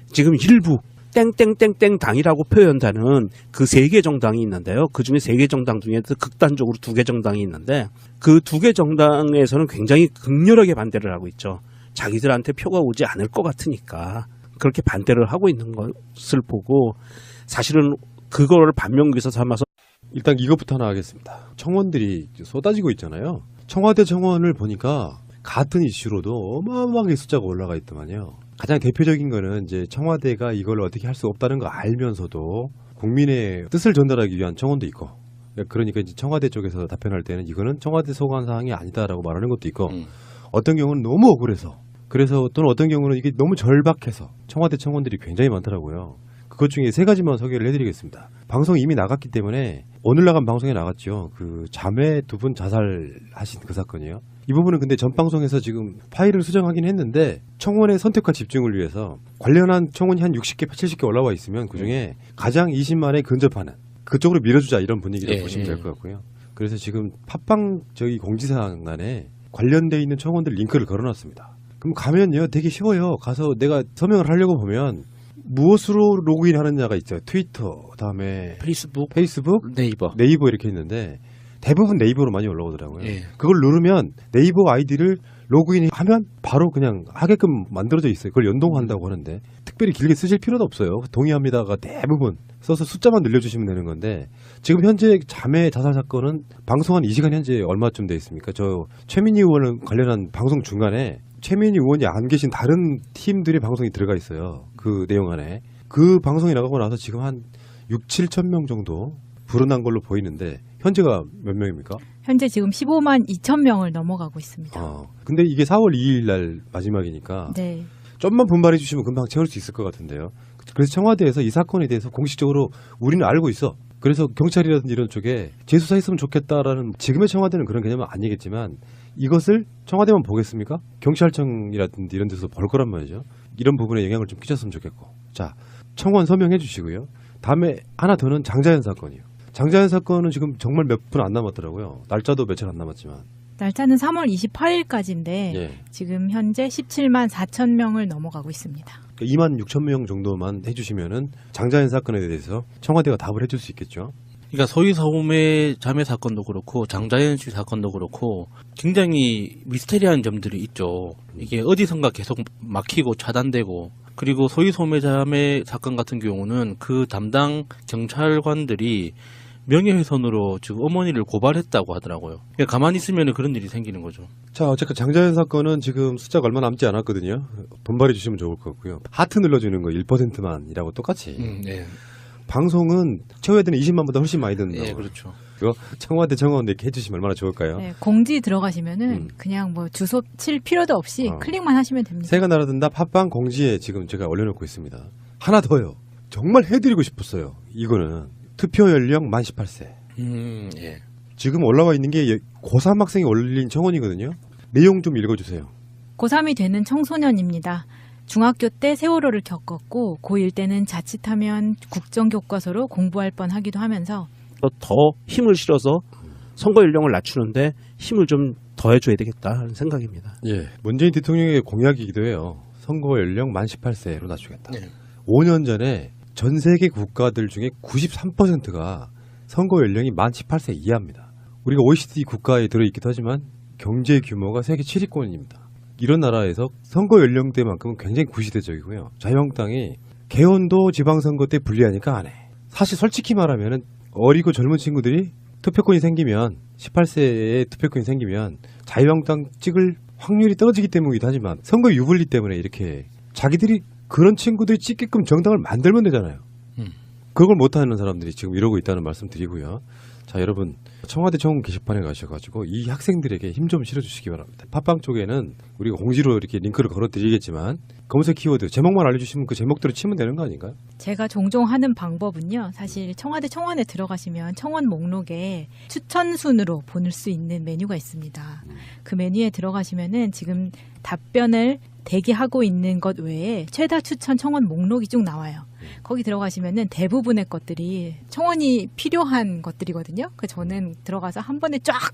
지금 일부 땡땡땡땡 당이라고 표현하는 그 3개 정당이 있는데요. 그중에 3개 정당 중에서 극단적으로 2개 정당이 있는데 그 2개 정당에서는 굉장히 극렬하게 반대를 하고 있죠. 자기들한테 표가 오지 않을 것 같으니까 그렇게 반대를 하고 있는 것을 보고 사실은 그거를 반면교사 삼아서 일단 이것부터 하나 하겠습니다. 청원들이 쏟아지고 있잖아요. 청와대 청원을 보니까 같은 이슈로도 어마어마하게 숫자가 올라가 있더만요. 가장 대표적인 거는 이제 청와대가 이걸 어떻게 할 수 없다는 거 알면서도 국민의 뜻을 전달하기 위한 청원도 있고, 그러니까 이제 청와대 쪽에서 답변할 때는 이거는 청와대 소관 사항이 아니다라고 말하는 것도 있고, 어떤 경우는 너무 억울해서, 그래서 또는 어떤 경우는 이게 너무 절박해서 청와대 청원들이 굉장히 많더라고요. 그것 중에 3가지만 소개를 해드리겠습니다. 방송이 이미 나갔기 때문에 오늘 나간 방송에 나갔죠. 그 자매 2분 자살하신 그 사건이에요. 이 부분은 근데 전 방송에서 지금 파일을 수정하긴 했는데 청원의 선택과 집중을 위해서 관련한 청원이 한 60개, 70개 올라와 있으면 그중에 가장 20만에 근접하는 그쪽으로 밀어주자 이런 분위기라고 보시면 될 것 같고요. 그래서 지금 팟빵 저희 공지사항란에 관련돼 있는 청원들 링크를 걸어놨습니다. 그럼 가면요 되게 쉬워요. 가서 내가 서명을 하려고 보면 무엇으로 로그인 하느냐가 있죠. 트위터, 그다음에 페이스북, 네이버 이렇게 있는데 대부분 네이버로 많이 올라오더라고요. 예. 그걸 누르면 네이버 아이디를 로그인하면 바로 그냥 하게끔 만들어져 있어요. 그걸 연동한다고 하는데 특별히 길게 쓰실 필요도 없어요. 동의합니다가 대부분 써서 숫자만 늘려주시면 되는 건데 지금 현재 자매 자살 사건은 방송한 이 시간 현재 얼마쯤 돼 있습니까? 저 최민희 의원 관련한 방송 중간에 최민희 의원이 안 계신 다른 팀들의 방송이 들어가 있어요. 그 내용 안에. 그 방송이 나가고 나서 지금 한 6, 7천 명 정도 불어난 걸로 보이는데 현재가 몇 명입니까? 현재 지금 15만 2천 명을 넘어가고 있습니다. 근데 이게 4월 2일 날 마지막이니까 네. 좀만 분발해 주시면 금방 채울 수 있을 것 같은데요. 그래서 청와대에서 이 사건에 대해서 공식적으로 우리는 알고 있어. 그래서 경찰이라든지 이런 쪽에 재수사했으면 좋겠다라는 지금의 청와대는 그런 개념은 아니겠지만 이것을 청와대만 보겠습니까? 경찰청이라든지 이런 데서 볼 거란 말이죠. 이런 부분에 영향을 좀 끼쳤으면 좋겠고. 자, 청원 서명해 주시고요. 다음에 하나 더는 장자연 사건이에요. 장자연 사건은 지금 정말 몇 분 안 남았더라고요. 날짜도 며칠 안 남았지만. 날짜는 3월 28일까지인데 예. 지금 현재 17만 4천 명을 넘어가고 있습니다. 2만 6천 명 정도만 해주시면은 장자연 사건에 대해서 청와대가 답을 해줄 수 있겠죠. 그러니까 소위 소매 자매 사건도 그렇고 장자연 씨 사건도 그렇고 굉장히 미스테리한 점들이 있죠. 이게 어디선가 계속 막히고 차단되고 그리고 소위 소매 자매 사건 같은 경우는 그 담당 경찰관들이 명예훼손으로 지금 어머니를 고발했다고 하더라고요. 그러니까 가만히 있으면 그런 일이 생기는 거죠. 자, 어쨌든 장자연 사건은 지금 숫자가 얼마 남지 않았거든요. 분발해 주시면 좋을 것 같고요. 하트 눌러주는 거 1%만이라고 똑같이. 네. 방송은 청와대는 20만보다 훨씬 많이 듣는다고. 네, 그렇죠. 이거 청와대 정원 이렇게 해주시면 얼마나 좋을까요? 네, 공지 들어가시면은 그냥 뭐 주소 칠 필요도 없이 클릭만 하시면 됩니다. 새가 날아든다 팟빵 공지에 지금 제가 올려놓고 있습니다. 하나 더요. 정말 해드리고 싶었어요. 이거는 투표 연령 만 18세. 예. 지금 올라와 있는 게 고3 학생이 올린 청원이거든요. 내용 좀 읽어주세요. 고3이 되는 청소년입니다. 중학교 때 세월호를 겪었고 고1 때는 자칫하면 국정교과서로 공부할 뻔하기도 하면서 더 힘을 실어서 선거 연령을 낮추는데 힘을 좀 더해줘야 되겠다 하는 생각입니다. 예, 문재인 대통령의 공약이기도 해요. 선거 연령 만 18세로 낮추겠다. 네. 5년 전에 전 세계 국가들 중에 93%가 선거 연령이 만 18세 이하입니다. 우리가 OECD 국가에 들어있기도 하지만 경제 규모가 세계 7위권입니다. 이런 나라에서 선거 연령대만큼은 굉장히 구시대적이고요. 자유한국당이 개헌도 지방선거 때 불리하니까 안 해. 사실 솔직히 말하면 어리고 젊은 친구들이 투표권이 생기면 18세에 투표권이 생기면 자유한국당 찍을 확률이 떨어지기 때문이기도 하지만 선거 유불리 때문에 이렇게 자기들이 그런 친구들이 찍게끔 정당을 만들면 되잖아요. 그걸 못하는 사람들이 지금 이러고 있다는 말씀 드리고요. 자, 여러분 청와대 정원 게시판에 가셔가지고 이 학생들에게 힘 좀 실어주시기 바랍니다. 팟빵 쪽에는 우리가 공지로 이렇게 링크를 걸어드리겠지만 검색 키워드 제목만 알려주시면 그 제목대로 치면 되는 거 아닌가요? 제가 종종 하는 방법은요. 사실 청와대 청원에 들어가시면 청원 목록에 추천 순으로 보낼 수 있는 메뉴가 있습니다. 그 메뉴에 들어가시면은 지금 답변을 대기하고 있는 것 외에 최다 추천 청원 목록이 쭉 나와요. 거기 들어가시면은 대부분의 것들이 청원이 필요한 것들이거든요. 그래서 저는 들어가서 한 번에 쫙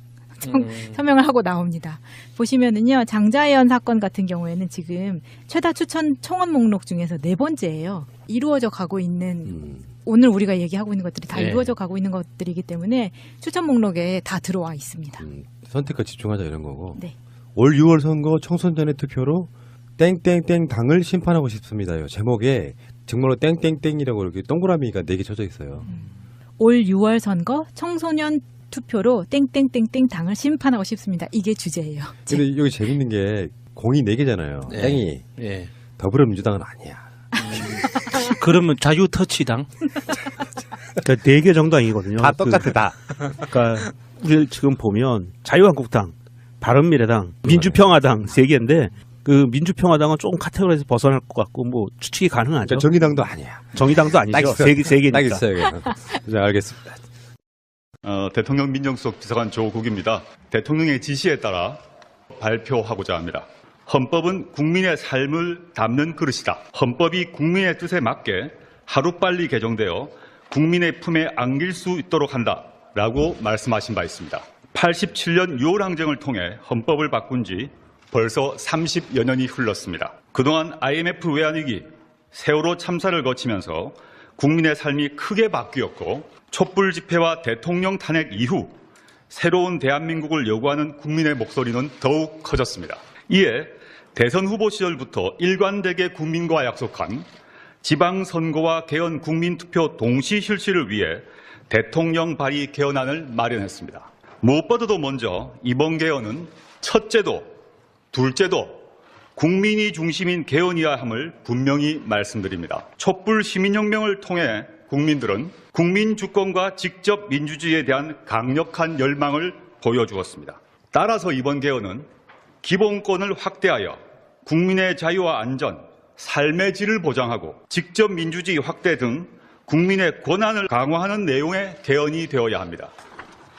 서명을 하고 나옵니다. 보시면은요, 장자연 사건 같은 경우에는 지금 최다 추천 청원 목록 중에서 4번째예요. 이루어져 가고 있는 오늘 우리가 얘기하고 있는 것들이 다 이루어져 가고 있는 것들이기 때문에 추천 목록에 다 들어와 있습니다. 선택과 집중하자 이런 거고. 네. 올 6월 선거 청소년의 투표로 땡땡땡 당을 심판하고 싶습니다요. 제목에 정말로 땡땡땡이라고 이렇게 동그라미가 4개 쳐져 있어요. 올 6월 선거 청소년 투표로 땡땡땡땡 당을 심판하고 싶습니다. 이게 주제예요. 근데 여기 재밌는 게 공이 4개잖아요. 네. 땡이. 예. 더불어민주당은 아니야. 그러면 자유터치당? 그러니까 4개 정당이거든요. 다 똑같아, 다. 그러니까 우리 지금 보면 자유한국당, 바른미래당, 민주평화당 3개인데 그 민주평화당은 조금 카테고리에서 벗어날 것 같고 뭐 추측이 가능하죠. 정의당도 아니야. 정의당도 아니죠. 3개니까. 딱 있어요. 네, 알겠습니다. 대통령 민정수석 비서관 조국입니다. 대통령의 지시에 따라 발표하고자 합니다. 헌법은 국민의 삶을 담는 그릇이다. 헌법이 국민의 뜻에 맞게 하루빨리 개정되어 국민의 품에 안길 수 있도록 한다라고 말씀하신 바 있습니다. 87년 6월 항쟁을 통해 헌법을 바꾼 지 벌써 30여 년이 흘렀습니다. 그동안 IMF 외환위기, 세월호 참사를 거치면서 국민의 삶이 크게 바뀌었고 촛불 집회와 대통령 탄핵 이후 새로운 대한민국을 요구하는 국민의 목소리는 더욱 커졌습니다. 이에 대선 후보 시절부터 일관되게 국민과 약속한 지방선거와 개헌 국민투표 동시 실시를 위해 대통령 발의 개헌안을 마련했습니다. 무엇보다도 먼저 이번 개헌은 첫째도 둘째도 국민이 중심인 개헌이어야 함을 분명히 말씀드립니다. 촛불 시민혁명을 통해 국민들은 국민 주권과 직접 민주주의에 대한 강력한 열망을 보여주었습니다. 따라서 이번 개헌은 기본권을 확대하여 국민의 자유와 안전, 삶의 질을 보장하고 직접 민주주의 확대 등 국민의 권한을 강화하는 내용의 개헌이 되어야 합니다.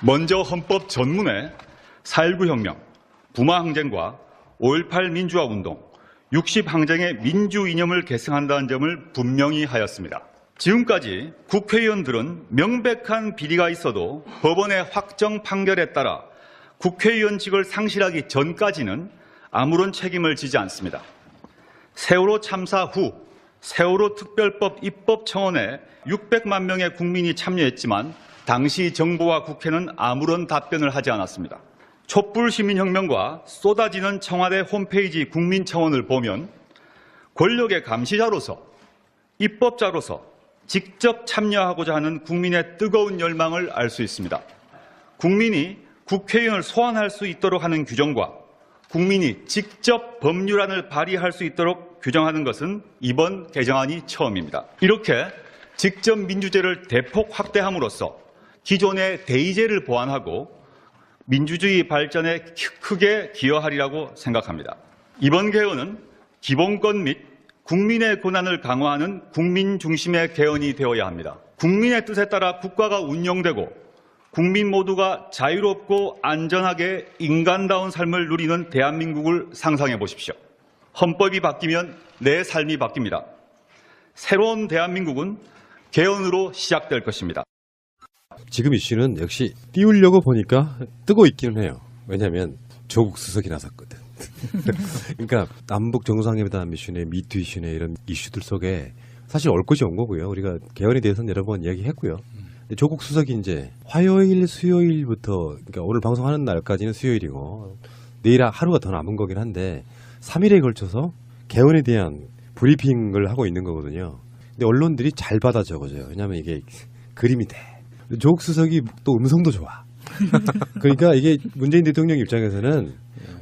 먼저 헌법 전문에 4.19 혁명, 부마 항쟁과 5.18 민주화 운동, 60 항쟁의 민주 이념을 계승한다는 점을 분명히 하였습니다. 지금까지 국회의원들은 명백한 비리가 있어도 법원의 확정 판결에 따라 국회의원직을 상실하기 전까지는 아무런 책임을 지지 않습니다. 세월호 참사 후 세월호 특별법 입법 청원에 600만 명의 국민이 참여했지만 당시 정부와 국회는 아무런 답변을 하지 않았습니다. 촛불 시민혁명과 쏟아지는 청와대 홈페이지 국민청원을 보면 권력의 감시자로서 입법자로서 직접 참여하고자 하는 국민의 뜨거운 열망을 알 수 있습니다. 국민이 국회의원을 소환할 수 있도록 하는 규정과 국민이 직접 법률안을 발의할 수 있도록 규정하는 것은 이번 개정안이 처음입니다. 이렇게 직접 민주제를 대폭 확대함으로써 기존의 대의제를 보완하고 민주주의 발전에 크게 기여하리라고 생각합니다. 이번 개헌은 기본권 및 국민의 권한을 강화하는 국민 중심의 개헌이 되어야 합니다. 국민의 뜻에 따라 국가가 운영되고 국민 모두가 자유롭고 안전하게 인간다운 삶을 누리는 대한민국을 상상해 보십시오. 헌법이 바뀌면 내 삶이 바뀝니다. 새로운 대한민국은 개헌으로 시작될 것입니다. 지금 이슈는 역시 띄우려고 보니까 뜨고 있기는 해요. 왜냐하면 조국 수석이 나섰거든. 그러니까 남북 정상회담 이슈네, 미투 이슈네 이런 이슈들 속에 사실 올 것이 온 거고요. 우리가 개헌에 대해서는 여러 번 이야기했고요. 근데 조국 수석이 이제 화요일, 수요일부터 그러니까 오늘 방송하는 날까지는 수요일이고 내일 하루가 더 남은 거긴 한데 3일에 걸쳐서 개헌에 대한 브리핑을 하고 있는 거거든요. 근데 언론들이 잘 받아 적어줘요. 왜냐하면 이게 그림이 돼. 조국 수석이 또 음성도 좋아. 그러니까 이게 문재인 대통령 입장에서는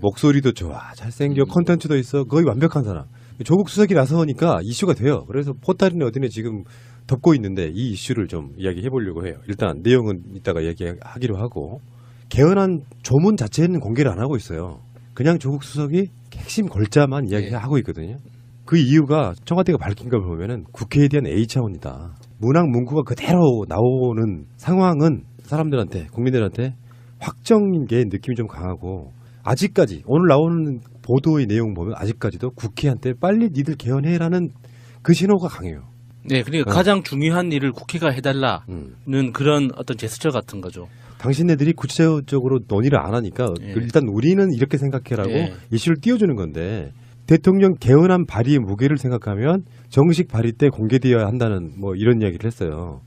목소리도 좋아, 잘생겨, 컨텐츠도 있어, 거의 완벽한 사람. 조국 수석이 나서니까 이슈가 돼요. 그래서 포탈이나 어디네 지금 덮고 있는데 이 이슈를 좀 이야기해 보려고 해요. 일단 내용은 이따가 이야기하기로 하고 개헌안 조문 자체는 공개를 안 하고 있어요. 그냥 조국 수석이 핵심 골자만 이야기하고 있거든요. 그 이유가 청와대가 밝힌 걸 보면은 국회에 대한 A차원이다. 문학 문구가 그대로 나오는 상황은 사람들한테, 국민들한테 확정인 게 느낌이 좀 강하고 아직까지 오늘 나오는 보도의 내용 보면 아직까지도 국회한테 빨리 니들 개헌해라는 그 신호가 강해요. 네, 그러니까 가장 중요한 일을 국회가 해달라는 그런 어떤 제스처 같은 거죠. 당신네들이 구체적으로 논의를 안 하니까 일단 우리는 이렇게 생각해라고 이슈를 띄워주는 건데 대통령 개헌안 발의의 무게를 생각하면 정식 발의 때 공개되어야 한다는 뭐 이런 이야기를 했어요.